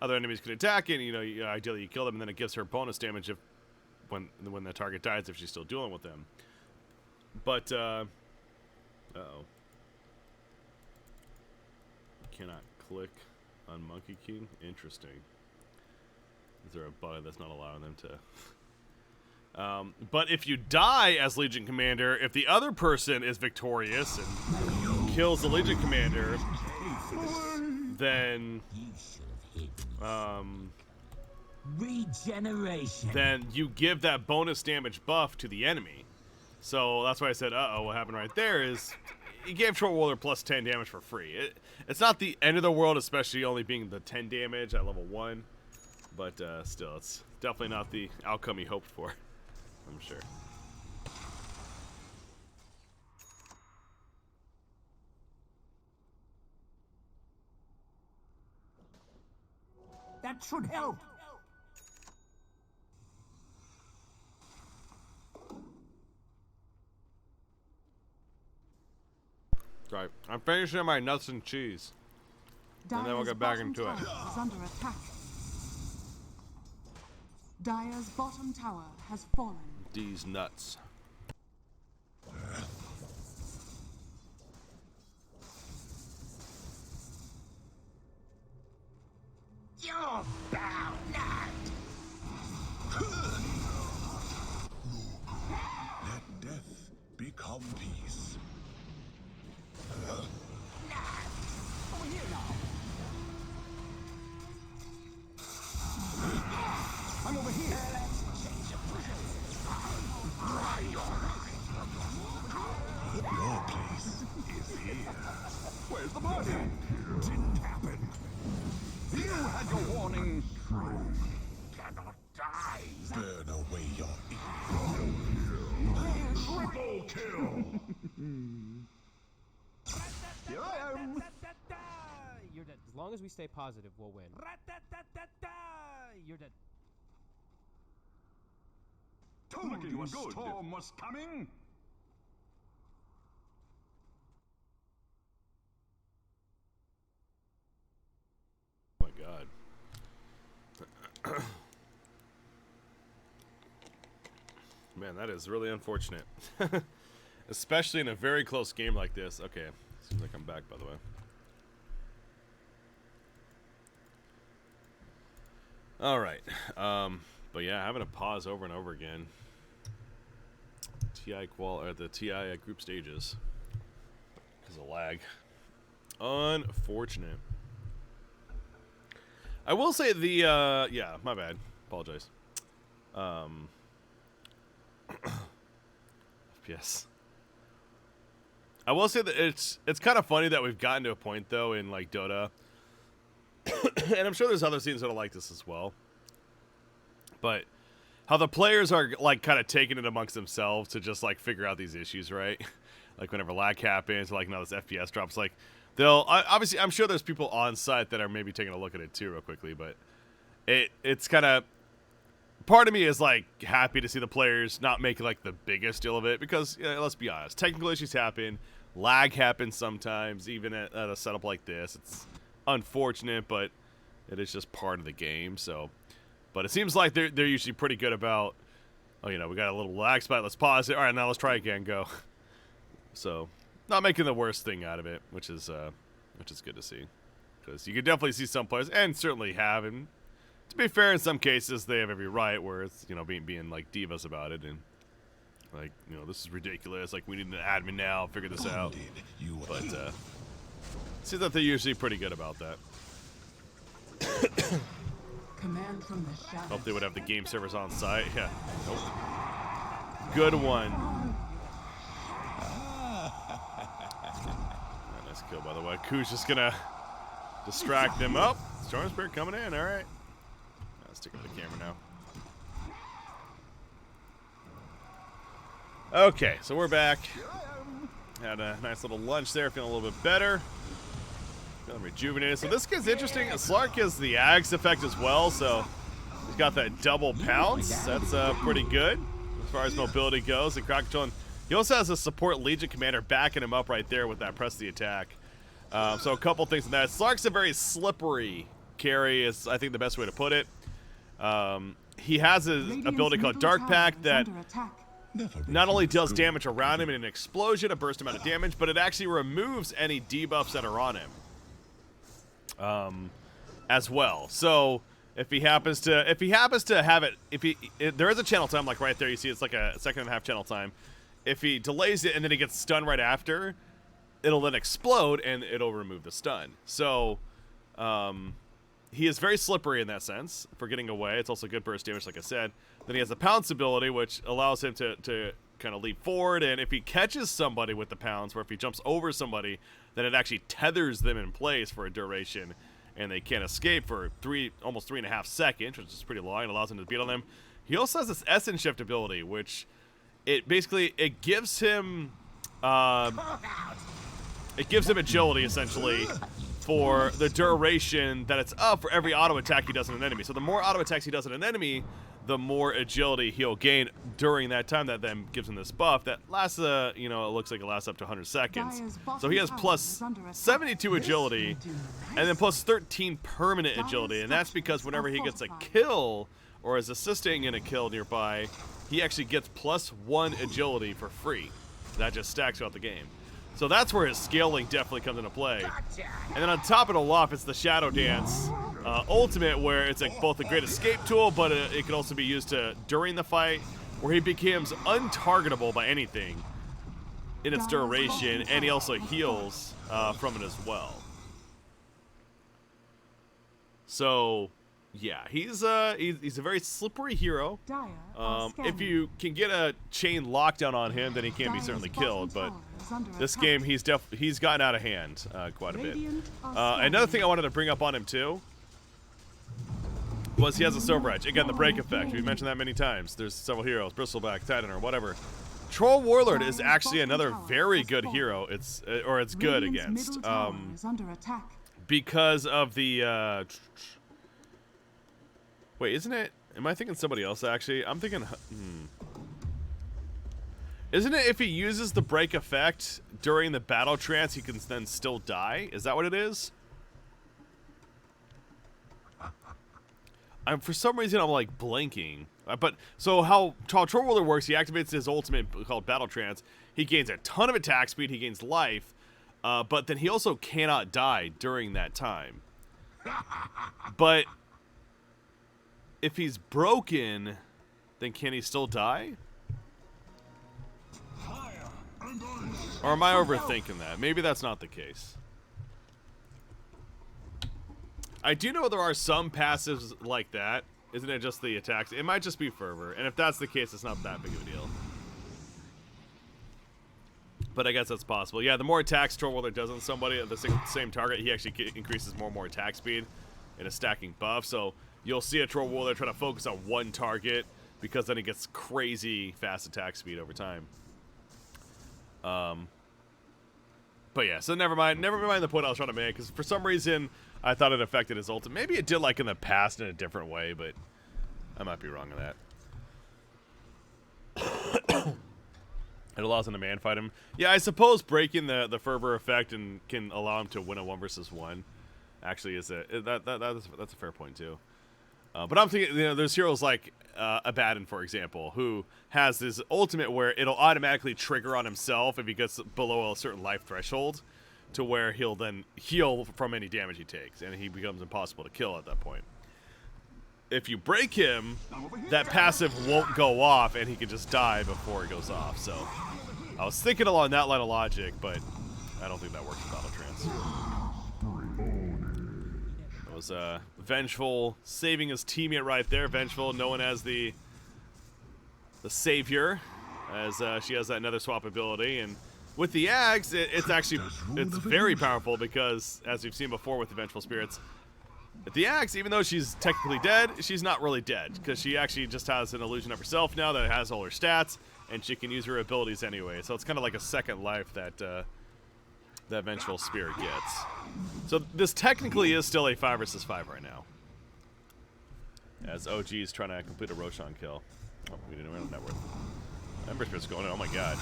other enemies can attack, and you know, ideally you kill them, and then it gives her bonus damage if when the target dies if she's still dealing with them. But uh-oh. Cannot click on Monkey King. Interesting. Is there a button that's not allowing them to? But if you die as Legion Commander, if the other person is victorious and kills the Legion Commander, then regeneration. then you give that bonus damage buff to the enemy. So that's why I said, uh-oh, what happened right there is you gave Troll Warrior plus 10 damage for free. It's not the end of the world, especially only being the 10 damage at level 1. But still, it's definitely not the outcome he hoped for, I'm sure. That should help. Right, I'm finishing my nuts and cheese. And then we'll get back into it. Dire's bottom tower is under attack. Dire's bottom tower has fallen. These nuts. You're bound not. Let death become peace. Over here now. I'm over here. Your place is here. Where's the party? Didn't happen. You had your warning. Cannot die. Burn away your Triple kill. Here I am. You're dead. As long as we stay positive, we'll win. You're dead. Told you a storm was coming. Oh my god. Man, that is really unfortunate. Especially in a very close game like this. Okay, seems like I'm back, by the way. Alright. But yeah, having to pause over and over again the TI group stages because of lag. Unfortunate. I will say the yeah, my bad. Apologize. FPS. I will say that it's kind of funny that we've gotten to a point though in like Dota, and I'm sure there's other scenes that are like this as well. But how the players are like kind of taking it amongst themselves to just like figure out these issues, right? Like whenever lag happens, or like now this FPS drops, like they'll obviously I'm sure there's people on site that are maybe taking a look at it too real quickly, but it's kind of part of me is like happy to see the players not make like the biggest deal of it because let's be honest, technical issues happen, lag happens sometimes, even at a setup like this. It's unfortunate, but it is just part of the game. So, but it seems like they're usually pretty good about, oh, we got a little lag spot, let's pause it. All right, now let's try again, go. So, not making the worst thing out of it, which is good to see, because you could definitely see some players, and certainly have, and to be fair, in some cases they have every right, where it's being like divas about it, and like this is ridiculous. Like we need an admin now, figure this out. But see that they're usually pretty good about that. Command from the shadows. Hope they would have the game servers on site. Yeah. Nope. Good one. Nice kill, by the way. Ku's just gonna distract them. Oh, Storm Spirit coming in. All right. Let's stick with the camera now. Okay, so we're back. Had a nice little lunch there, feeling a little bit better. Feeling rejuvenated. So this gets interesting. Slark has the Axe effect as well, so he's got that double pounce. That's pretty good as far as mobility goes. And crowd control. He also has a support Legion commander backing him up right there with that press the attack. So a couple things in that. Slark's a very slippery carry, is I think the best way to put it. He has an ability called Dark Pact that not only deals damage around him in an explosion, a burst amount of damage, but it actually removes any debuffs that are on him as well. So if he happens to have it, there is a channel time, like right there, you see it's like a 1.5 second channel time. If he delays it and then he gets stunned right after, it'll then explode and it'll remove the stun. So he is very slippery in that sense for getting away. It's also good burst damage, like I said. Then he has the pounce ability, which allows him to kind of leap forward. And if he catches somebody with the pounce, or if he jumps over somebody, then it actually tethers them in place for a duration, and they can't escape for almost 3.5 seconds, which is pretty long. It allows him to beat on them. He also has this Essence Shift ability, which it gives him agility essentially for the duration that it's up for every auto attack he does on an enemy. So the more auto attacks he does on an enemy, the more agility he'll gain during that time. That then gives him this buff that lasts, it looks like it lasts up to 100 seconds. So he has plus 72 agility, and then plus 13 permanent agility. And that's because whenever he gets a kill, or is assisting in a kill nearby, he actually gets plus 1 agility for free. That just stacks throughout the game. So that's where his scaling definitely comes into play. And then on top of the off, it's the Shadow Dance ultimate, where it's both a great escape tool, but it can also be used during the fight, where he becomes untargetable by anything in its duration, and he also heals from it as well. So yeah, he's a very slippery hero. If you can get a chain lockdown on him, then he can be certainly killed. But this game, he's gotten out of hand quite a bit. Another thing I wanted to bring up on him too was he has a Silver Edge. Again, the break effect. We've mentioned that many times. There's several heroes, Bristleback, Titan, or whatever. Troll Warlord is actually another very good hero. It's good against because of the. Wait, isn't it? Am I thinking somebody else, actually? I'm thinking... Isn't it if he uses the break effect during the battle trance, he can then still die? Is that what it is? For some reason, I'm like blanking. But so how Troll Ruler works, he activates his ultimate called Battle Trance. He gains a ton of attack speed, he gains life, but then he also cannot die during that time. But if he's broken, then can he still die? Or am I overthinking that? Maybe that's not the case. I do know there are some passives like that. Isn't it just the attacks? It might just be fervor. And if that's the case, it's not that big of a deal. But I guess that's possible. Yeah, the more attacks Troll Warlord does on somebody at the same target, he actually increases more and more attack speed in a stacking buff. So you'll see a Troll Warlord try to focus on one target because then he gets crazy fast attack speed over time. But yeah, so never mind the point I was trying to make, because for some reason I thought it affected his ult. Maybe it did like in the past in a different way, but I might be wrong on that. It allows him to man fight him. Yeah, I suppose breaking the fervor effect and can allow him to win a 1v1 actually is that's a fair point too. But I'm thinking, you know, there's heroes like Abaddon, for example, who has this ultimate where it'll automatically trigger on himself if he gets below a certain life threshold, to where he'll then heal from any damage he takes, and he becomes impossible to kill at that point. If you break him, that passive won't go off, and he can just die before it goes off. So I was thinking along that line of logic, but I don't think that works in Battle Trance. That was Vengeful saving his teammate right there. Vengeful, known as the savior, as she has that another swap ability. And with the Ags, it's very powerful, because as we've seen before with the Vengeful Spirits, with the Axe, even though she's technically dead, she's not really dead, because she actually just has an illusion of herself now that has all her stats, and she can use her abilities anyway. So it's kind of like a second life that that Vengeful Spirit gets. So this technically is still a 5 versus 5 right now, as OG is trying to complete a Roshan kill. Oh, we didn't win on net worth. Ember Spirit's going in. Oh my god.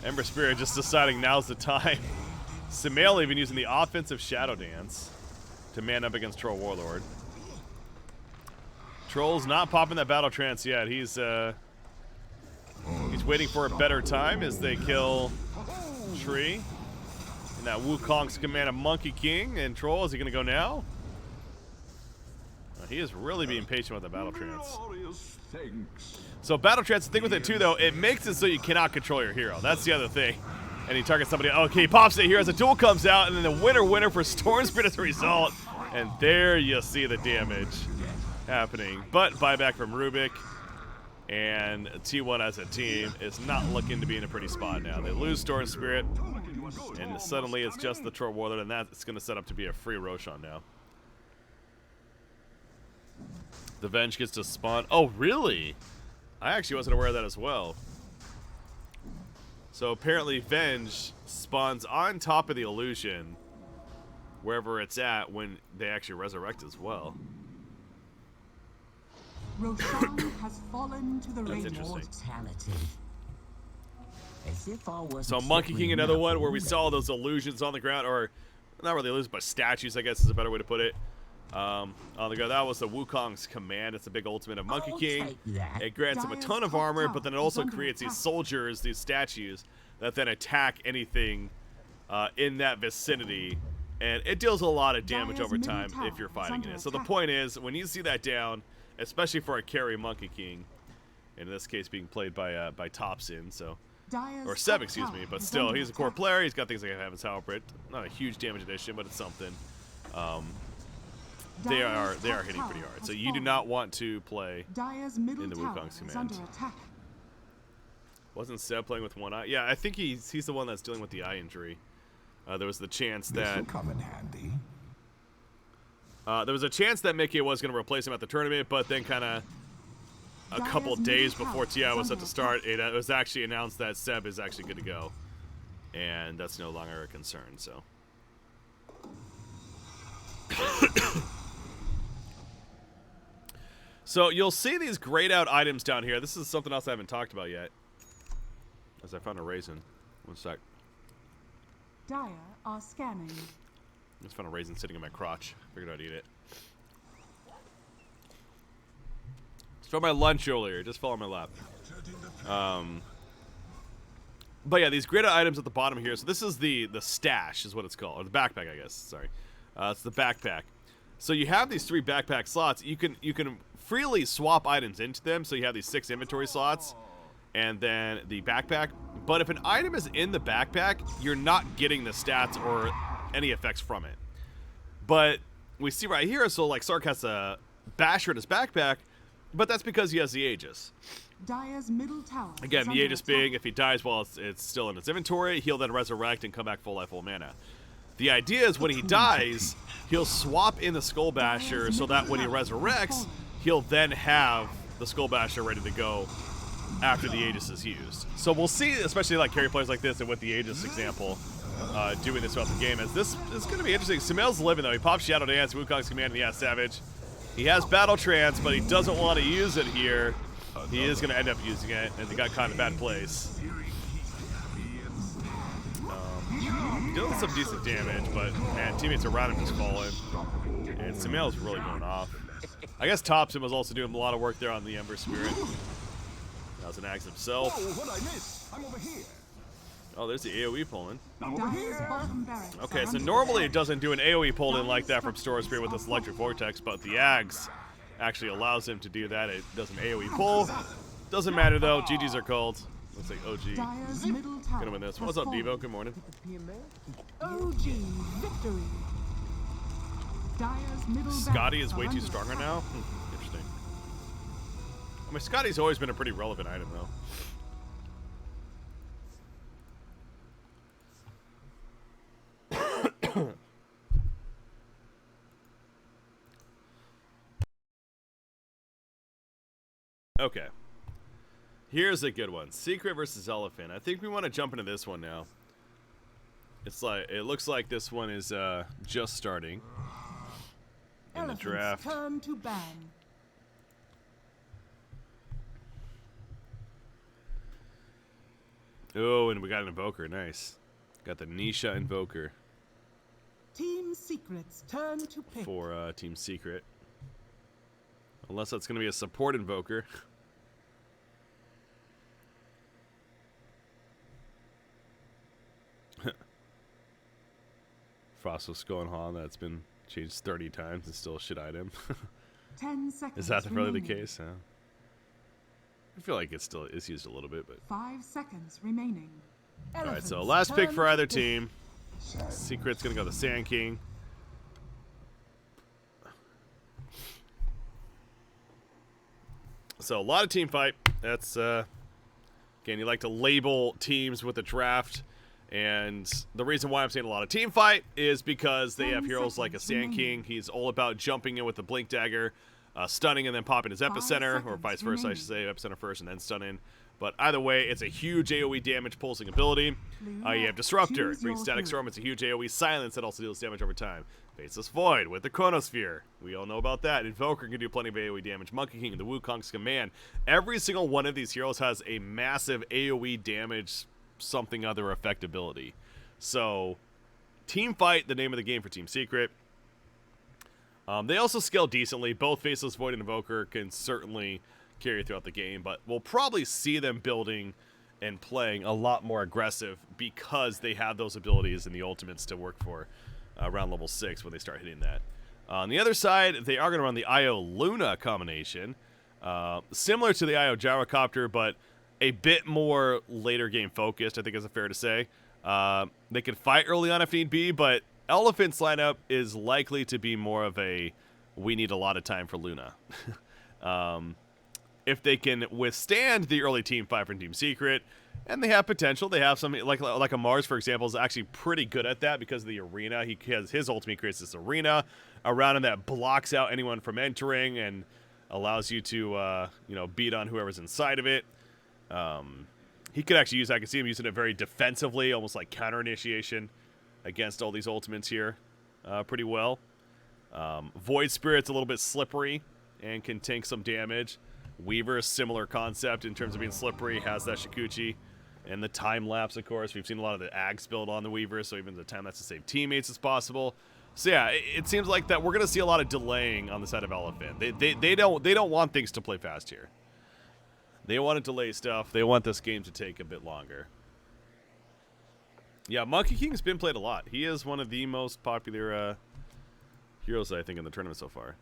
Ember Spirit just deciding now's the time. Sumail even using the offensive Shadow Dance to man up against Troll Warlord. Troll's not popping that Battle Trance yet. He's waiting for a better time as they kill Tree. And that Wukong's command of Monkey King. And Troll, is he going to go now? He is really being patient with the Battle Trance. So Battle Trance, the thing with it too, though, it makes it so you cannot control your hero. That's the other thing. And he targets somebody. Okay, he pops it here as a duel comes out, and then the winner for Storm Spirit as a result. And there you see the damage happening. But buyback from Rubik, and T1 as a team is not looking to be in a pretty spot now. They lose Storm Spirit, and suddenly it's just the Troll Warlord, and that's going to set up to be a free Roshan now. The Venge gets to spawn. Oh, really? I actually wasn't aware of that as well. So apparently Venge spawns on top of the illusion wherever it's at when they actually resurrect as well. Roshan has fallen to the That's rain. interesting. So Monkey King, another one where we saw those illusions on the ground, or not really illusions, but statues, I guess is a better way to put it. On the ground. That was the Wukong's command. It's a big ultimate of Monkey King. It grants him a ton of armor, but then it also creates these soldiers, these statues, that then attack anything in that vicinity. And it deals a lot of damage over time if you're fighting in it. So the point is, when you see that down, especially for a carry Monkey King, in this case being played by Topsin, so or Seb, excuse me, but still, he's a core player. He's got things like Heaven's Halberd. Not a huge damage addition, but it's something. They are hitting pretty hard. So you do not want to play in the Wukong's command. Wasn't Seb playing with one eye? Yeah, I think he's the one that's dealing with the eye injury. There was the chance that come in handy. there was a chance that Mickey was going to replace him at the tournament, but then kind of a couple days before TI was set to start, it was actually announced that Seb is actually good to go, and that's no longer a concern. So. So you'll see these grayed out items down here. This is something else I haven't talked about yet. As I found a raisin. One sec. Dire are scanning. I just found a raisin sitting in my crotch. Figured I'd eat it. It's from my lunch earlier. Just fell on my lap. But yeah, these grayed out items at the bottom here. So this is the stash is what it's called. Or the backpack, I guess. Sorry. It's the backpack. So you have these 3 backpack slots. You can freely swap items into them. So you have these 6 inventory slots and then the backpack. But if an item is in the backpack, you're not getting the stats or any effects from it. But we see right here, so like Sark has a basher in his backpack, but that's because he has the Aegis. Dire's middle tower. Again, is the under Aegis attack. being, if he dies while it's still in his inventory, he'll then resurrect and come back full life, full mana. The idea is when he dies, he'll swap in the Skull Basher so that when he resurrects, he'll then have the Skull Basher ready to go after the Aegis is used. So we'll see, especially like carry players like this and with the Aegis example, doing this throughout the game. As this is going to be interesting. Sumail's living though. He pops Shadow Dance, Wukong's command, and he has Savage. He has Battle Trance, but he doesn't want to use it here. He is going to end up using it, and he got caught in a bad place. Dealing some decent damage, but man, teammates around him just falling. And Sumail's really going off. I guess Topson was also doing a lot of work there on the Ember Spirit. That was an axe himself. Oh, what I miss? I'm over here. Oh, there's the AoE pulling. I'm over Dire's here. bottom barracks Okay, are so under normally it attack. doesn't do an AoE pull in like that from Storm Spirit with this Electric Vortex, but the Ags actually allows him to do that. It does an AoE pull. Doesn't matter though, GG's are called. Looks like OG Dire's middle tower. gonna win this. has What's up, fallen. Devo? Good morning. OG victory. Dire's middle Scotty barracks is are way too under stronger attack. now? Interesting. I mean, Scotty's always been a pretty relevant item though. Okay. Here's a good one. Secret versus Elephant. I think we want to jump into this one now. It looks like this one is just starting in the Elephant's draft. turn to ban. Oh, and we got an Invoker. Nice. Got the Nisha Invoker Team Secret's turn to pick. for Team Secret. Unless that's going to be a support Invoker. Frostless going on. That's been changed 30 times and still a shit item. 10 seconds. Is that really the remaining. case? Yeah. I feel like it still is used a little bit, but 5 seconds remaining. all right. So Elephant's last pick turn for to either pick. team. Secret's gonna go the Sand King. So a lot of team fight. That's again, you like to label teams with the draft, and the reason why I'm saying a lot of team fight is because they 10 have heroes like a seconds Sand remaining. King. He's all about jumping in with the Blink Dagger, stunning and then popping his 5 epicenter, or seconds vice versa, I should say, remaining. epicenter first and then stunning. But either way, it's a huge AoE damage pulsing ability. You have Disruptor, it brings Choose Static your Storm, it's a huge AoE silence that also deals damage over time. Faceless Void with the Chronosphere. We all know about that. Invoker can do plenty of AoE damage. Monkey King, the Wukong's command. Every single one of these heroes has a massive AoE damage, something other effect ability. So, Team Fight, the name of the game for Team Secret. They also scale decently. Both Faceless Void and Invoker can certainly carry throughout the game, but we'll probably see them building and playing a lot more aggressive because they have those abilities and the ultimates to work for around level 6 when they start hitting that. On the other side, they are going to run the Io Luna combination, similar to the Io Gyrocopter, but a bit more later game focused, I think is fair to say. They can fight early on if need be, but Elephant's lineup is likely to be more of a we need a lot of time for Luna. If they can withstand the early team fight from Team Secret, and they have potential, they have some, like a Mars, for example, is actually pretty good at that because of the arena. He has his ultimate creates this arena around him that blocks out anyone from entering and allows you to, beat on whoever's inside of it. He could actually use, I can see him using it very defensively, almost like counter initiation against all these ultimates here pretty well. Void Spirit's a little bit slippery and can tank some damage. Weaver, similar concept in terms of being slippery, has that Shikuchi. And the time lapse, of course. We've seen a lot of the Ags build on the Weaver, so even the time that's to save teammates is possible. So yeah, it seems like that we're going to see a lot of delaying on the side of Elephant. They don't want things to play fast here. They want to delay stuff. They want this game to take a bit longer. Yeah, Monkey King's been played a lot. He is one of the most popular heroes, I think, in the tournament so far.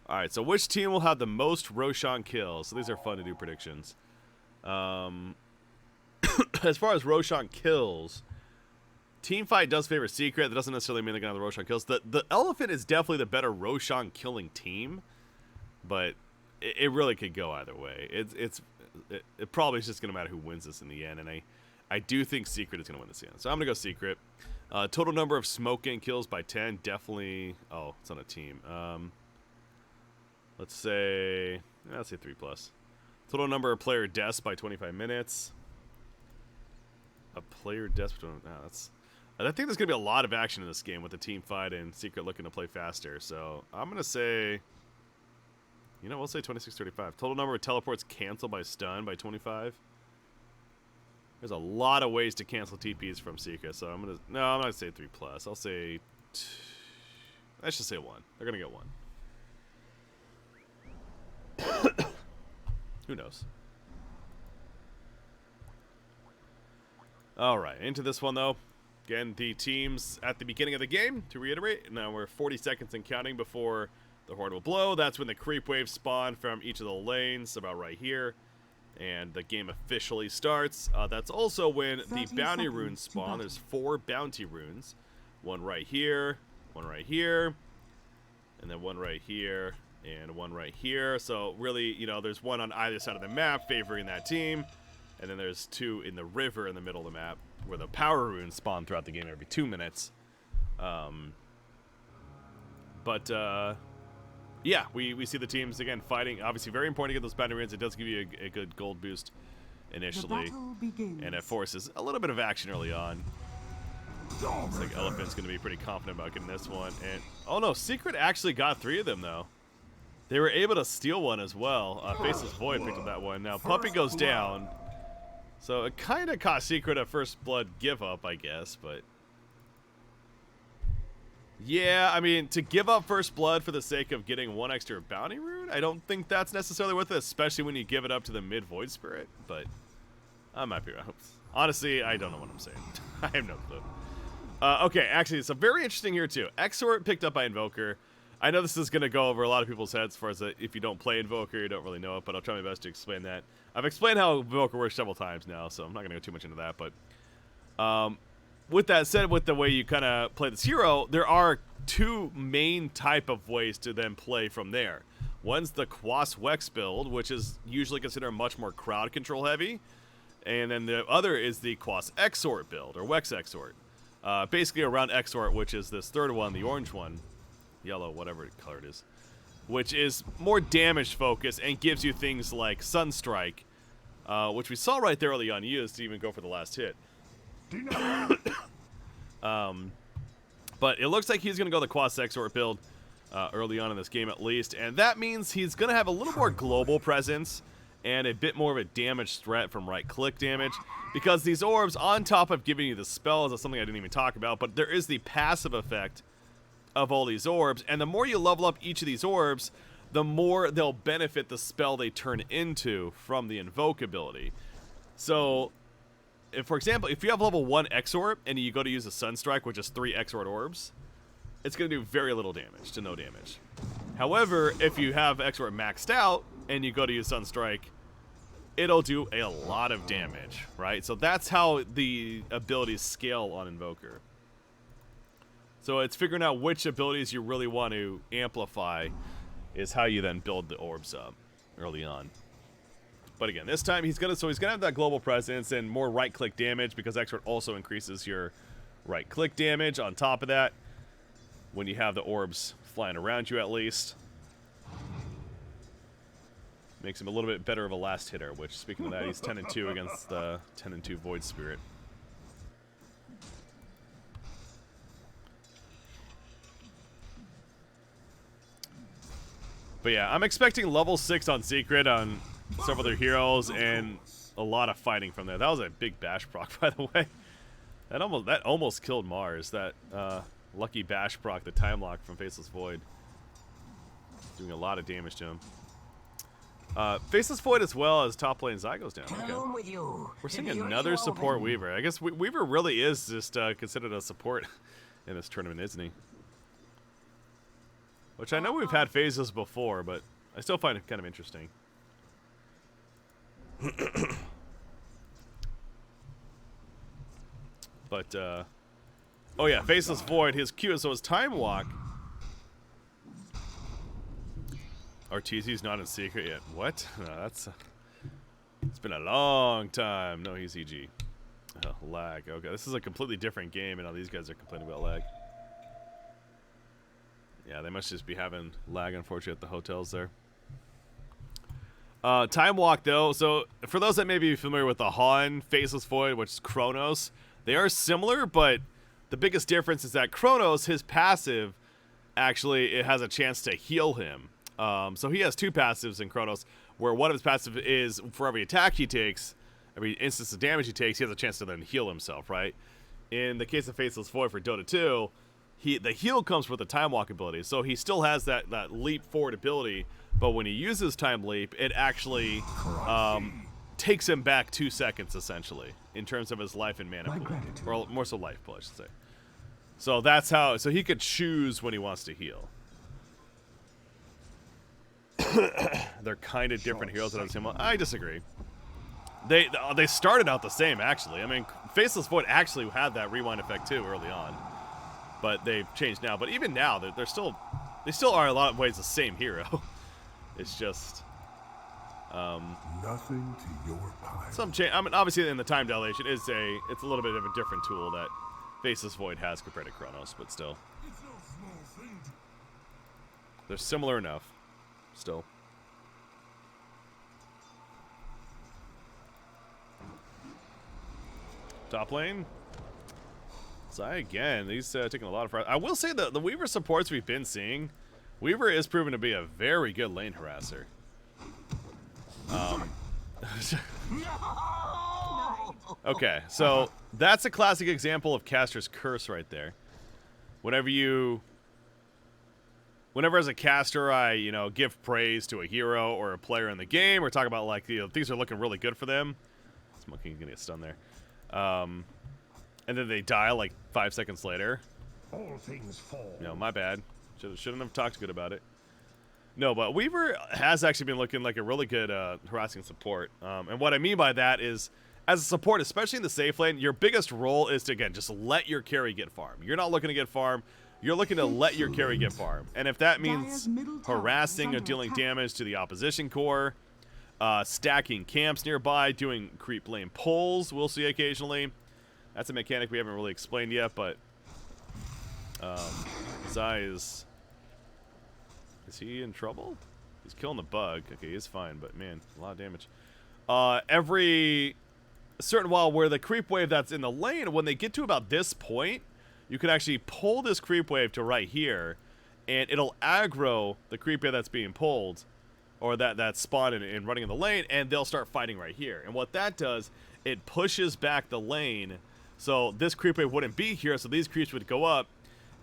All right, so which team will have the most Roshan kills? So these are fun to do predictions. as far as Roshan kills, Teamfight does favor Secret. That doesn't necessarily mean they're going to have the Roshan kills. The Elephant is definitely the better Roshan killing team, but it really could go either way. It probably is just going to matter who wins this in the end, and I do think Secret is going to win this in the end. So I'm going to go Secret. Total number of smoking kills by 10, definitely. Oh, it's on a team. Let's say 3+. Total number of player deaths by 25 minutes. A player death. I think there's going to be a lot of action in this game with the team fight and Secret looking to play faster. So I'm going to say, we'll say 26-35. Total number of teleports canceled by stun by 25. There's a lot of ways to cancel TPs from Secret. So I'm going to say 3+. I'll say, let's just say 1. They're going to get 1. Who knows? All right, into this one, though. Again, the teams at the beginning of the game, to reiterate, now we're 40 seconds and counting before the Horde will blow. That's when the creep waves spawn from each of the lanes, about right here. And the game officially starts. That's also when the bounty runes spawn. There's 4 bounty runes. One right here, and then one right here, and one right here. So really, there's one on either side of the map favoring that team. And then there's 2 in the river in the middle of the map where the power runes spawn throughout the game every 2 minutes. Yeah, we see the teams, again, fighting. Obviously, very important to get those bounty runes. It does give you a good gold boost initially. And it forces a little bit of action early on. Looks like Elephant's going to be pretty confident about getting this one. And oh no, Secret actually got 3 of them, though. They were able to steal one as well. Faceless Void picked up that one. Now, Puppy goes down. So it kind of cost Secret a first blood give up, I guess, but yeah, I mean, to give up first blood for the sake of getting 1 extra bounty rune, I don't think that's necessarily worth it, especially when you give it up to the mid Void Spirit, but I might be wrong. Honestly, I don't know what I'm saying. I have no clue. Okay, actually, so very interesting here, too. Exort picked up by Invoker. I know this is going to go over a lot of people's heads as far as if you don't play Invoker, you don't really know it, but I'll try my best to explain that. I've explained how Invoker works several times now, so I'm not going to go too much into that, but with that said, with the way you kind of play this hero, there are 2 main type of ways to then play from there. One's the Quas Wex build, which is usually considered much more crowd control heavy, and then the other is the Quas Exort build, or Wex Exort. Basically around Exort, which is this third one, the orange one. Yellow, whatever color it is, which is more damage focused and gives you things like Sunstrike, which we saw right there early on used to even go for the last hit. But it looks like he's going to go the Quas Exort build early on in this game at least, and that means he's going to have a little more global presence and a bit more of a damage threat from right-click damage, because these orbs, on top of giving you the spells, that's something I didn't even talk about, but there is the passive effect of all these orbs, and the more you level up each of these orbs, the more they'll benefit the spell they turn into from the invoke ability. So, for example, if you have level 1 Exort and you go to use a Sunstrike, which is 3 Exort orbs, it's going to do very little damage to no damage. However, if you have Exort maxed out and you go to use Sunstrike, it'll do a lot of damage, right? So that's how the abilities scale on Invoker. So it's figuring out which abilities you really want to amplify is how you then build the orbs up early on. But again, this time he's gonna have that global presence and more right-click damage, because Exort also increases your right-click damage on top of that when you have the orbs flying around you at least. Makes him a little bit better of a last hitter, which, speaking of that, he's 10-2 against the 10-2 Void Spirit. But yeah, I'm expecting level 6 on Secret on several other heroes and a lot of fighting from there. That was a big bash proc, by the way. That almost killed Mars. That lucky bash proc, the time lock from Faceless Void, doing a lot of damage to him. Faceless Void as well as top lane Zai goes down. Okay. We're seeing another support Weaver. I guess Weaver really is just considered a support in this tournament, isn't he? Which I know we've had phases before, but I still find it kind of interesting. But, oh yeah, Faceless Void, his Q, so his Time Walk. RTZ's not in secret yet. What? No, that's... It's been a long time. No, he's EG. Oh, lag. Okay, this is a completely different game, and all these guys are complaining about lag. Yeah, they must just be having lag, unfortunately, at the hotels there. Time Walk, though. So, for those that may be familiar with the Han, Faceless Void, which is Kronos, they are similar, but the biggest difference is that Kronos, his passive, actually, it has a chance to heal him. So he has two passives in Kronos, where one of his passive is for every attack he takes, every instance of damage he takes, he has a chance to then heal himself, right? In the case of Faceless Void for Dota 2, the heal comes with the Time Walk ability, so he still has that leap forward ability, but when he uses Time Leap, it actually takes him back 2 seconds, essentially, in terms of his life and mana pool. Or more so life pool, I should say. So that's how, so he could choose when he wants to heal. They're kind of different heroes at the same level. I disagree. They started out the same, actually. I mean, Faceless Void actually had that rewind effect too early on, but they've changed now. But even now, they still are in a lot of ways the same hero. It's just Nothing to your pile. some change. I mean, obviously, in the time dilation, it's a little bit of a different tool that Faceless Void has compared to Kronos, but still, It's no small thing to they're similar enough. Still. Top lane. Zai again. He's taking a lot of. I will say the Weaver supports we've been seeing. Weaver is proven to be a very good lane harasser. Okay, so that's a classic example of Caster's Curse right there. Whenever as a caster, I, give praise to a hero or a player in the game, or talk about, like, things are looking really good for them. This monkey's gonna get stunned there. And then they die, like, 5 seconds later. all things fall. My bad. Shouldn't have talked good about it. No, but Weaver has actually been looking like a really good harassing support. And what I mean by that is, as a support, especially in the safe lane, your biggest role is to, again, just let your carry get farm. You're not looking to get farm. You're looking to let your carry get farm. And if that means harassing or dealing damage to the opposition core, stacking camps nearby, doing creep lane pulls, we'll see occasionally. That's a mechanic we haven't really explained yet, but Zai is he in trouble? He's killing the bug. Okay, he's fine, but man, a lot of damage. Every certain while where the creep wave that's in the lane, when they get to about this point, you can actually pull this creep wave to right here, and it'll aggro the creep wave that's being pulled, or that's spawned and running in the lane, and they'll start fighting right here. And what that does, it pushes back the lane, so this creep wave wouldn't be here, so these creeps would go up,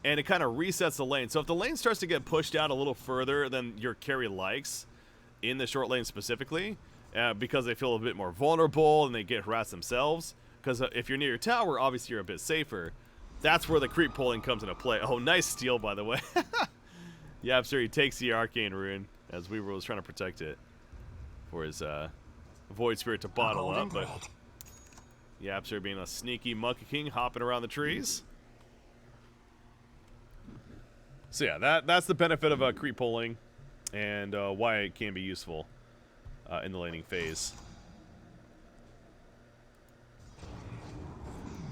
and it kind of resets the lane. So if the lane starts to get pushed out a little further than your carry likes, in the short lane specifically, because they feel a bit more vulnerable and they get harassed themselves, because if you're near your tower, obviously you're a bit safer. That's where the creep pulling comes into play. Oh, nice steal, by the way. Yeah, sure, he takes the Arcane Rune, as Weaver was trying to protect it for his Void Spirit to bottle up, but Yapster being a sneaky Monkey King, hopping around the trees. So yeah, that's the benefit of creep pulling, and why it can be useful in the laning phase.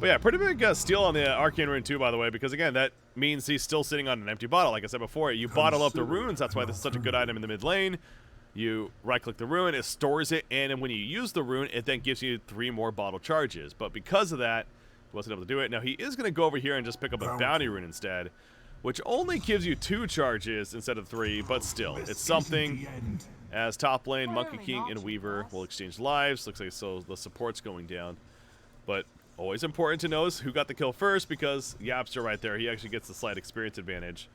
But yeah, pretty big steal on the Arcane Rune too, by the way, because again, that means he's still sitting on an empty bottle. Like I said before, you bottle up the runes, that's why this is such a good item in the mid lane. You right-click the rune, it stores it, and then when you use the rune, it then gives you 3 more bottle charges. But because of that, he wasn't able to do it. Now, he is going to go over here and just pick up a bounty rune instead, which only gives you 2 charges instead of 3, but still, it's something. As top lane, Monkey King and Weaver will exchange lives. Looks like so the support's going down. But always important to notice who got the kill first, because Yapster right there, he actually gets the slight experience advantage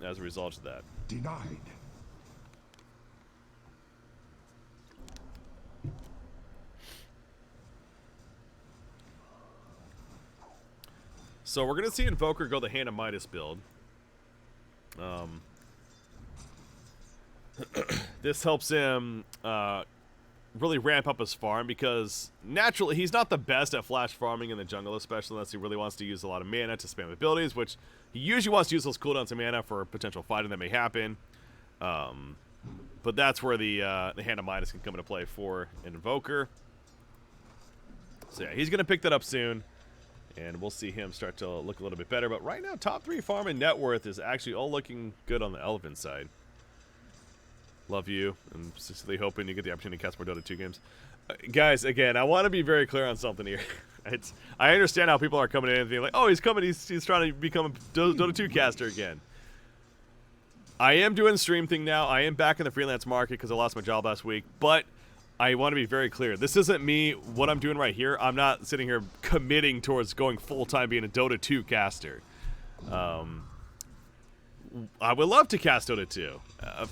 as a result of that. Denied. So we're going to see Invoker go the Hand of Midas build. This helps him really ramp up his farm, because naturally he's not the best at flash farming in the jungle, especially unless he really wants to use a lot of mana to spam abilities, which he usually wants to use those cooldowns of mana for potential fighting that may happen. But that's where the Hand of Midas can come into play for an Invoker. So yeah, he's going to pick that up soon, and we'll see him start to look a little bit better. But right now, top 3 farm and net worth is actually all looking good on the Elephant side. Love you. I'm sincerely hoping you get the opportunity to catch more Dota 2 games. Guys, again, I want to be very clear on something here. I understand how people are coming in and being like, oh, he's trying to become a Dota 2 caster again. I am doing the stream thing now. I am back in the freelance market because I lost my job last week. But I want to be very clear. This isn't me, what I'm doing right here. I'm not sitting here committing towards going full-time being a Dota 2 caster. I would love to cast Dota 2.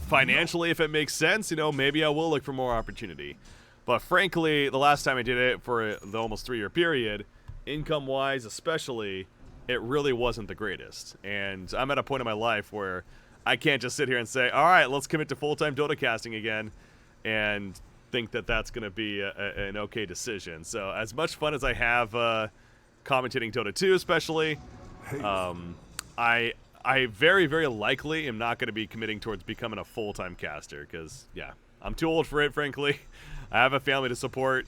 Financially, if it makes sense, you know, maybe I will look for more opportunity. But frankly, the last time I did it for the almost 3-year period, income-wise especially, it really wasn't the greatest. And I'm at a point in my life where I can't just sit here and say, all right, let's commit to full-time Dota casting again, and think that that's going to be an okay decision. So as much fun as I have commentating Dota 2 especially, I very, very likely am not going to be committing towards becoming a full-time caster because, yeah, I'm too old for it, frankly. I have a family to support.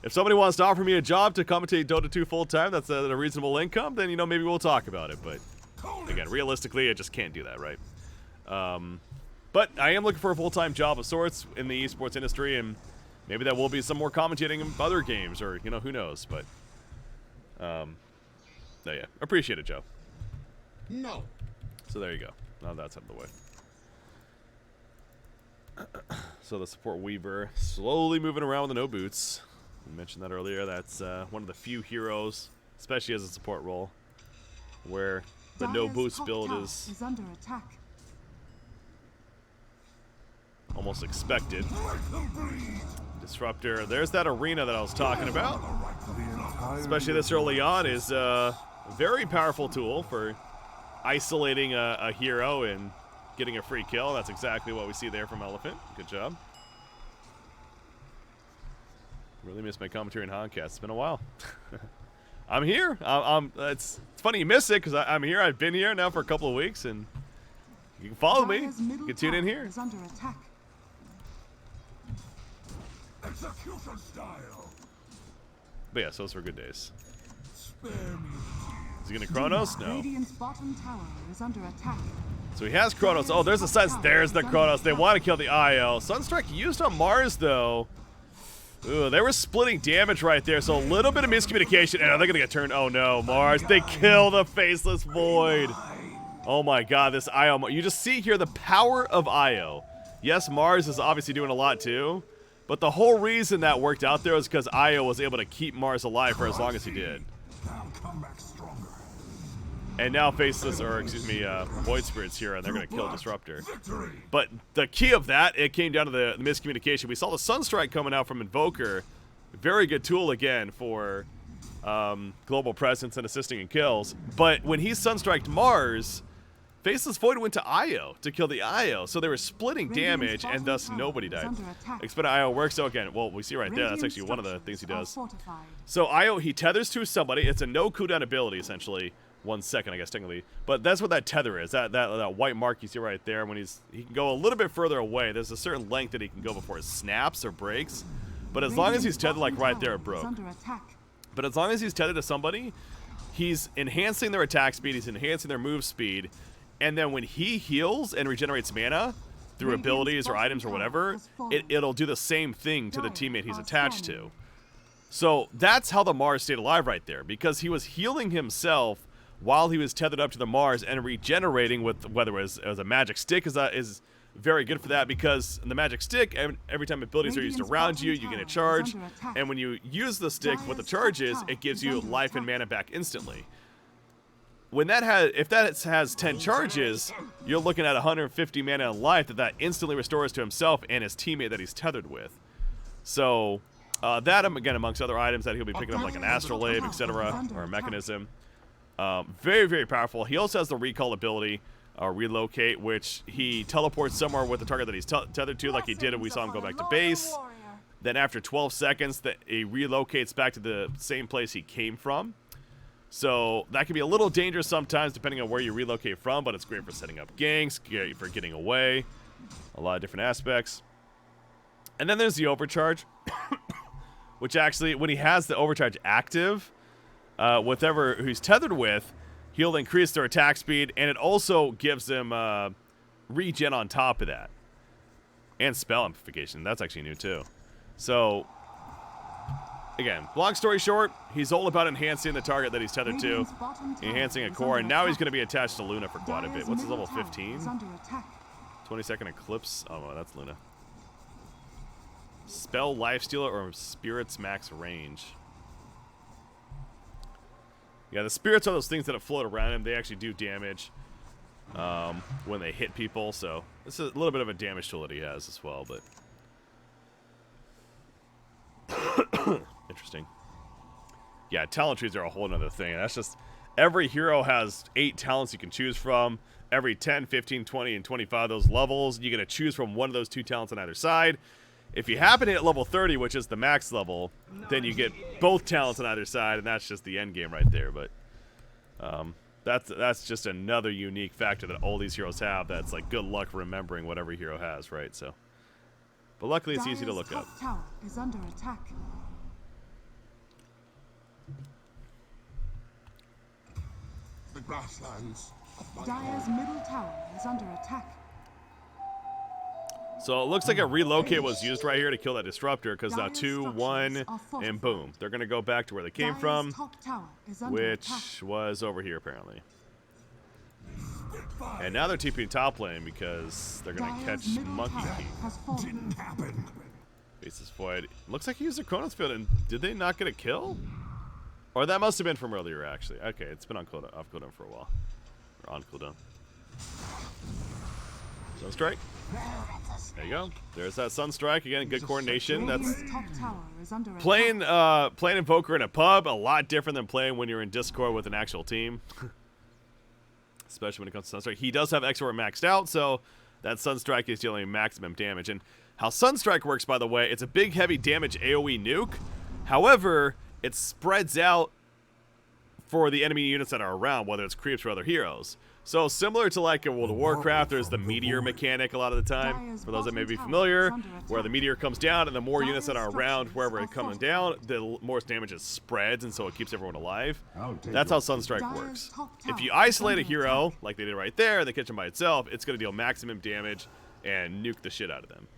If somebody wants to offer me a job to commentate Dota 2 full-time that's a reasonable income, then, you know, maybe we'll talk about it. But, again, realistically, I just can't do that, right? But I am looking for a full-time job of sorts in the esports industry, and maybe that will be some more commentating in other games, or, you know, who knows. But, no, yeah, appreciate it, Joe. No. So there you go. Now that's out of the way. So the support Weaver slowly moving around with the no boots. We mentioned that earlier. That's one of the few heroes, especially as a support role, where the no boots build is under attack. almost expected. Disruptor. There's that arena that I was talking about. Especially this early on is a very powerful tool for isolating a hero and getting a free kill. That's exactly what we see there from Elephant. Good job. Really missed my commentary in Honkai. It's been a while. I'm here. It's funny you miss it because I'm here. I've been here now for a couple of weeks, and you can follow me. You can tune in here. Is under attack. Execution style. But yeah, so those were good days. Spare me. Is he gonna Chronos? No. Radiant's bottom tower is under attack. So he has Chronos. Oh, there's the Suns. There's the Chronos. They want to kill the IO. Sunstrike used on Mars, though. Ooh, they were splitting damage right there, so a little bit of miscommunication. And are they going to get turned? Oh, no. Mars. They kill the Faceless Void. Oh, my God. This IO. You just see here the power of IO. Yes, Mars is obviously doing a lot, too. But the whole reason that worked out there was because IO was able to keep Mars alive for as long as he did. Now come back stronger. And now Faceless, or excuse me, Void Spirit's here, and they're going to kill Disruptor. Victory. But the key of that, it came down to the miscommunication. We saw the Sunstrike coming out from Invoker. Very good tool, again, for global presence and assisting in kills. But when he Sunstriked Mars, Faceless Void went to IO to kill the IO. So they were splitting damage, and thus nobody died. Expect IO works. So again, well, we see right there, that's actually one of the things he does. So IO, he tethers to somebody. It's a no cooldown ability, essentially. 1 second, I guess, technically. But that's what that tether is. That white mark you see right there. When he can go a little bit further away. There's a certain length that he can go before it snaps or breaks. But as long as he's tethered, like right there, it broke. But as long as he's tethered to somebody, he's enhancing their attack speed. He's enhancing their move speed. And then when he heals and regenerates mana through abilities or items or whatever, it'll do the same thing to the teammate he's attached to. So that's how the Mars stayed alive right there. Because he was healing himself while he was tethered up to the Mars and regenerating with, whether it was a magic stick is very good for that, because the magic stick, every time abilities are used around you, you get a charge, and when you use the stick, what the charge is, it gives you life and mana back instantly. When if that has 10 charges, you're looking at 150 mana and life that instantly restores to himself and his teammate that he's tethered with. So that, again, amongst other items that he'll be picking up, like an Astrolabe, etc., or a Mechanism. Very, very powerful. He also has the recall ability, Relocate, which he teleports somewhere with the target that he's tethered to, like he did when we saw him go back to base. Then after 12 seconds, he relocates back to the same place he came from. So that can be a little dangerous sometimes depending on where you relocate from, but it's great for setting up ganks, great for getting away, a lot of different aspects. And then there's the overcharge, which actually, when he has the overcharge active, whatever he's tethered with, he'll increase their attack speed, and it also gives them regen on top of that. And spell amplification. That's actually new too. So, again, long story short, he's all about enhancing the target that he's tethered to, enhancing a core, and now he's going to be attached to Luna for quite a bit. What's his level 15? 20-second Eclipse. Oh, well, that's Luna. Spell Lifestealer or Spirits max range. Yeah, the spirits are those things that float around him. They actually do damage when they hit people, so this is a little bit of a damage tool that he has as well, but interesting. Yeah, talent trees are a whole nother thing. That's just, every hero has 8 talents you can choose from. Every 10, 15, 20, and 25 of those levels, you get to choose from one of those 2 talents on either side. If you happen to hit level 30, which is the max level, then you get both talents on either side, and that's just the end game right there. But that's just another unique factor that all these heroes have. That's like good luck remembering what every hero has, right? So, but luckily it's easy to look up. Tower is under attack. The grasslands. Dire's middle tower is under attack. So it looks like a relocate was used right here to kill that disruptor, because now 2, 1, and boom. They're going to go back to where they came from, which was over here apparently. And now they're TPing top lane because they're going to catch Monkey King. Didn't happen. Faceless Void. Looks like he used a Chronos Field, and did they not get a kill? Or that must have been from earlier, actually. Okay, it's been on cooldown, off cooldown for a while. Or on cooldown. Sunstrike. There you go. There's that Sunstrike again. Good coordination. That's playing Invoker in a pub. A lot different than playing when you're in Discord with an actual team. Especially when it comes to Sunstrike. He does have Exort maxed out, so that Sunstrike is dealing maximum damage. And how Sunstrike works, by the way, it's a big, heavy damage AoE nuke. However, it spreads out for the enemy units that are around, whether it's creeps or other heroes. So similar to like in World of Warcraft, there's the meteor mechanic a lot of the time, for those that may be familiar, where the meteor comes down and the more units that are around wherever it's coming down, the more damage it spreads, and so it keeps everyone alive. That's how Sunstrike works. If you isolate a hero, like they did right there, they catch him by itself, it's going to deal maximum damage and nuke the shit out of them.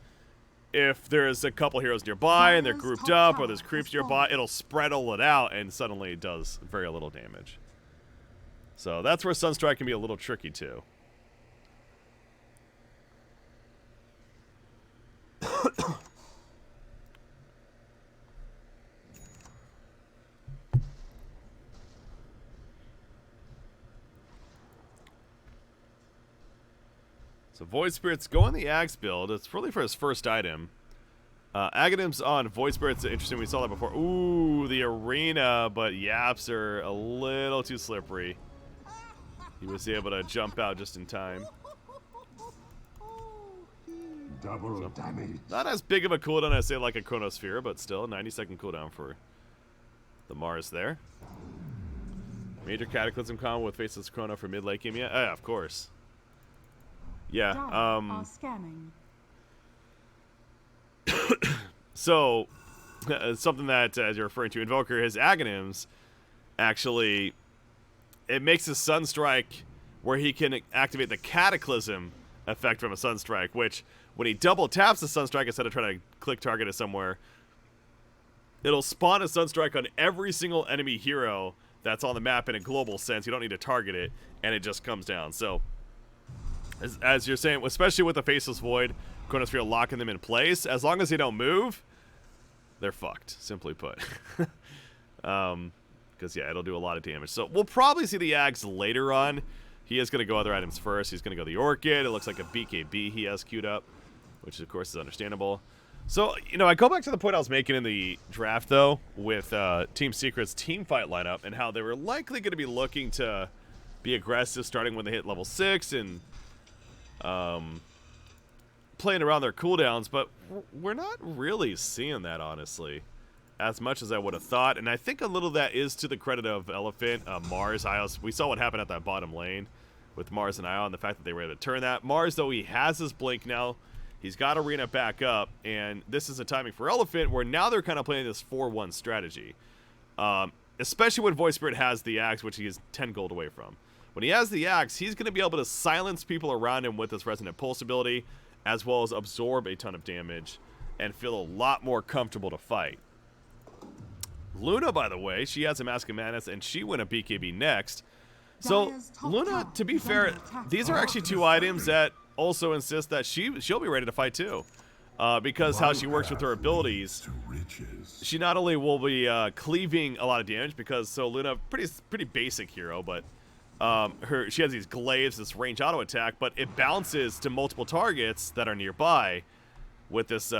If there's a couple heroes nearby and they're grouped up, or there's creeps nearby, it'll spread all it out, and suddenly it does very little damage. So that's where Sunstrike can be a little tricky too. So Void Spirits go on the Axe build. It's really for his first item. Aghanims on Void Spirits, interesting. We saw that before. Ooh, the arena, but Yaps are a little too slippery. He was able to jump out just in time. Double damage. Not as big of a cooldown as, say, like a Chronosphere, but still, 90-second cooldown for the Mars there. Major Cataclysm combo with Faceless Chrono for mid-late game. Yeah, of course. Yeah, so, something that, as you're referring to, Invoker, his Aghanims, actually, it makes a Sunstrike where he can activate the Cataclysm effect from a Sunstrike, which, when he double taps the Sunstrike instead of trying to click target it somewhere, it'll spawn a Sunstrike on every single enemy hero that's on the map in a global sense. You don't need to target it, and it just comes down. So, as you're saying, especially with the Faceless Void, Chronosphere locking them in place, as long as they don't move, they're fucked, simply put. Because, yeah, it'll do a lot of damage. So we'll probably see the Ags later on. He is going to go other items first. He's going to go the Orchid. It looks like a BKB he has queued up, which, of course, is understandable. So, you know, I go back to the point I was making in the draft, though, with Team Secret's team fight lineup and how they were likely going to be looking to be aggressive starting when they hit level 6 and playing around their cooldowns, but we're not really seeing that, honestly, as much as I would have thought. And I think a little of that is to the credit of Elephant, Mars, Ios. We saw what happened at that bottom lane with Mars and Io, and the fact that they were able to turn that. Mars, though, he has his blink now. He's got Arena back up, and this is a timing for Elephant where now they're kind of playing this 4-1 strategy. Especially when Void Spirit has the Axe, which he is 10 gold away from. When he has the Axe, he's going to be able to silence people around him with his Resonant Pulse ability, as well as absorb a ton of damage and feel a lot more comfortable to fight. Luna, by the way, she has a Mask of Madness, and she went a BKB next. So, Luna, to be fair, these are actually 2 items that also insist that she'll be ready to fight too. Because how she works with her abilities, she not only will be cleaving a lot of damage, because so Luna, pretty basic hero, but she has these glaives, this range auto attack, but it bounces to multiple targets that are nearby with this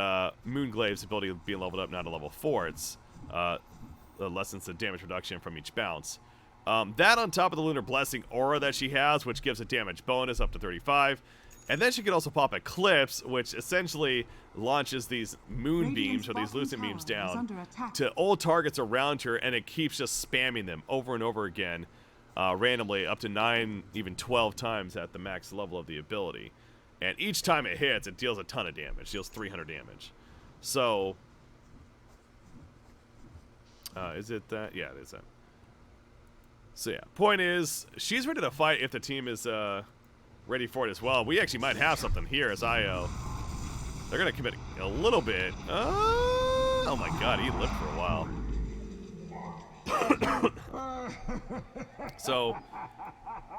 Moon Glaive's ability being leveled up now to level 4. It's lessens the damage reduction from each bounce. That on top of the Lunar Blessing aura that she has, which gives a damage bonus up to 35. And then she can also pop Eclipse, which essentially launches these moon beams or these lucent beams down to all targets around her, and it keeps just spamming them over and over again, randomly, up to 9, even 12 times at the max level of the ability. And each time it hits, it deals a ton of damage. It deals 300 damage. So, is it that? Yeah, it is that. So yeah, point is, she's ready to fight if the team is ready for it as well. We actually might have something here as Io. They're going to commit a little bit. Oh my god, he lived for a while. So,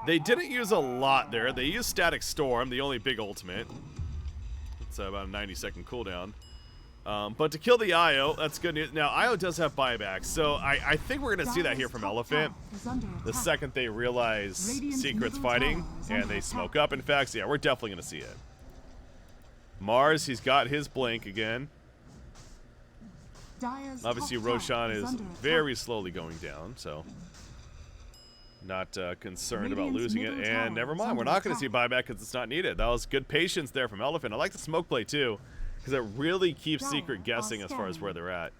they didn't use a lot there. They used Static Storm, the only big ultimate. It's about a 90-second cooldown. But to kill the Io, that's good news. Now, Io does have buybacks, so I think we're going to see that here from Elephant. The second they realize Secret's fighting, and they smoke up, in fact, so yeah, we're definitely going to see it. Mars, he's got his blink again. Obviously, Roshan is very slowly going down, so not concerned about losing it. And never mind, we're not going to see buyback because it's not needed. That was good patience there from Elephant. I like the smoke play, too, because it really keeps Secret guessing as far as where they're at.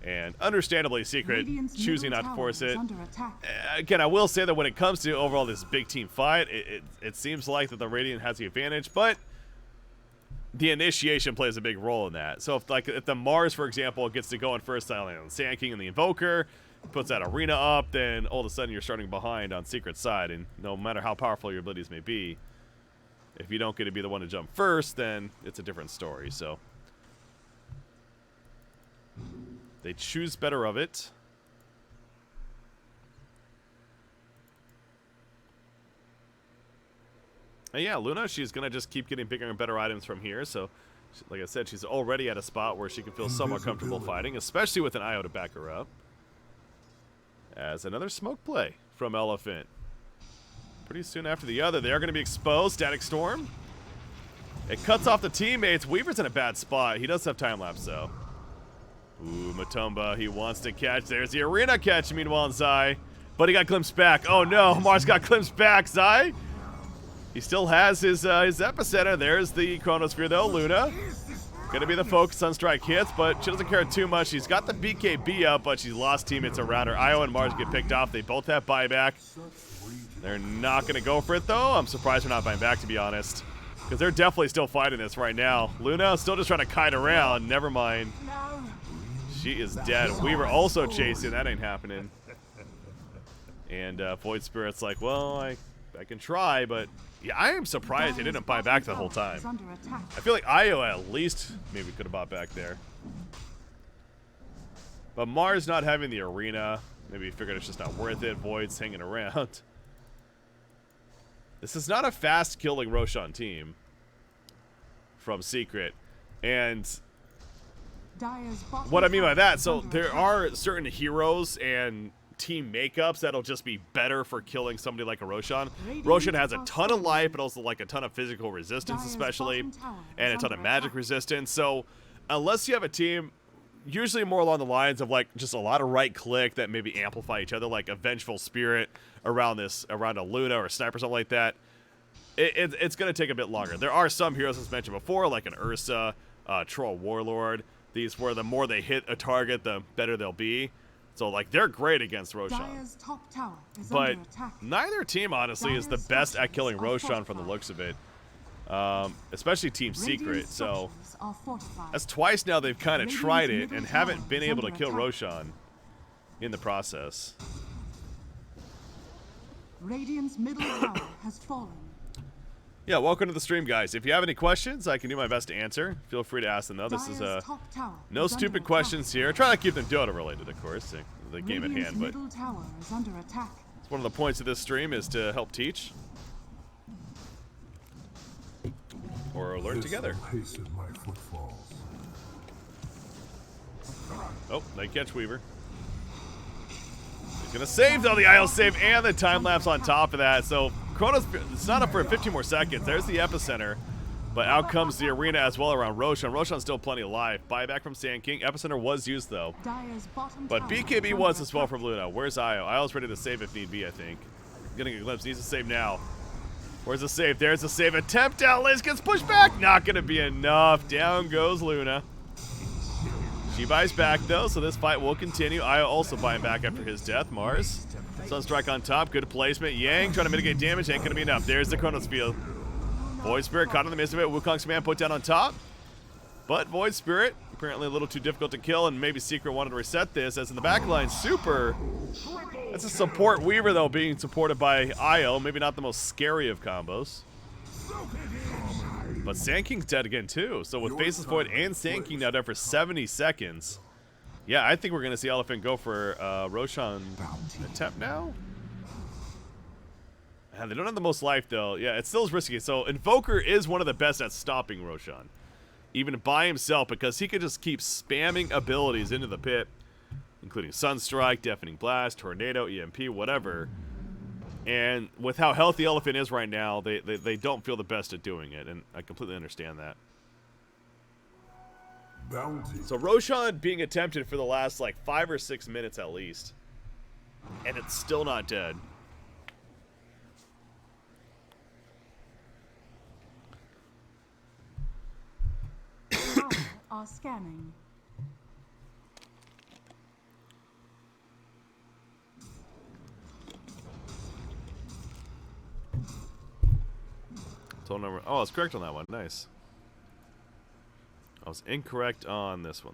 And understandably, Secret choosing not to force it. Again, I will say that when it comes to overall this big team fight, it seems like that the Radiant has the advantage, but the initiation plays a big role in that. So if the Mars, for example, gets to go in first on Sand King and the Invoker, puts that arena up, then all of a sudden you're starting behind on Secret's side, and no matter how powerful your abilities may be, if you don't get to be the one to jump first, then it's a different story. So they choose better of it. And yeah, Luna, she's going to just keep getting bigger and better items from here. So, like I said, she's already at a spot where she can feel somewhat comfortable fighting, especially with an Io to back her up. As another smoke play from Elephant. Pretty soon after the other, they're going to be exposed. Static Storm. It cuts off the teammates. Weaver's in a bad spot. He does have time lapse, though. Ooh, Matumba, he wants to catch. There's the arena catch, meanwhile, in Zai. But he got glimpsed back. Oh, no. Mars got glimpsed back. Zai, he still has his epicenter. There's the Chronosphere, though. Luna. Gonna be the focus on strike hits, but she doesn't care too much. She's got the BKB up, but she's lost teammates around her. Io and Mars get picked off. They both have buyback. They're not going to go for it, though. I'm surprised they're not buying back, to be honest, because they're definitely still fighting this right now. Luna still just trying to kite around. Never mind. She is dead. Weaver also chasing. That ain't happening. And Void Spirit's like, well, I can try, but yeah, I am surprised they didn't buy back the whole time. I feel like Io at least maybe could have bought back there. But Mars not having the arena, maybe he figured it's just not worth it. Void's hanging around. This is not a fast-killing Roshan team from Secret. And what I mean by that, so there are certain heroes and team makeups that'll just be better for killing somebody like a Roshan. Roshan has a ton of life, but also like a ton of physical resistance especially, and a ton of magic resistance. So unless you have a team usually more along the lines of like just a lot of right click that maybe amplify each other, like a Vengeful Spirit around a Luna or a Sniper, something like that, it's going to take a bit longer. There are some heroes, as mentioned before, like an Ursa, Troll Warlord. These where the more they hit a target, the better they'll be. So, like, they're great against Roshan. Dire's top tower is But under attack. neither team, honestly, is the Dire's best at killing structures are Roshan from the fortified. looks of it. Especially Team Secret. Radiant So, structures are fortified. that's twice now they've kind of Radiant's tried it middle and tower haven't been is able to under kill attack. Roshan in the process. Radiant's middle tower has fallen. Yeah, welcome to the stream, guys. If you have any questions, I can do my best to answer. Feel free to ask them, though. This is Dire's top tower no is under stupid attack. questions here. Try to keep them Dota related, of course, the game at Radiant's hand. But middle tower is under attack. it's one of the points of this stream is to help teach or learn together. Hasten my footfalls. Oh, nice catch, Weaver. He's gonna save though, the IO save and the time lapse on top of that. So Chronos, it's not up for 15 more seconds. There's the epicenter, but out comes the arena as well around Roshan. Roshan's still plenty alive. Buyback from Sand King. Epicenter was used though, Dire's bottom but tower BKB is was under as well attack. from Luna. Where's Io? Io's ready to save if need be, I think. Getting a glimpse. Needs to save now. Where's the save? There's the save attempt. Outlays gets pushed back. Not gonna be enough. Down goes Luna. She buys back though, so this fight will continue. Io also buying back after his death. Mars. Sunstrike on top. Good placement. Yang trying to mitigate damage. Ain't gonna be enough. There's the Chronos field. Void Spirit caught in the midst of it. Wukong's command put down on top. But Void Spirit, apparently a little too difficult to kill, and maybe Secret wanted to reset this, as in the backline, Super. That's a support Weaver, though, being supported by Io. Maybe not the most scary of combos. But Sand King's dead again, too. So with Faceless Void and Sand King now dead for 70 seconds, yeah, I think we're going to see Elephant go for Roshan attempt now. They don't have the most life, though. Yeah, it still is risky. So Invoker is one of the best at stopping Roshan, even by himself, because he could just keep spamming abilities into the pit, including Sunstrike, Deafening Blast, Tornado, EMP, whatever. And with how healthy Elephant is right now, they don't feel the best at doing it, and I completely understand that. Bounty. So Roshan being attempted for the last, like, 5 or 6 minutes at least, and it's still not dead. Tower are scanning. Total number. Oh, I was correct on that one. Nice. I was incorrect on this one, though.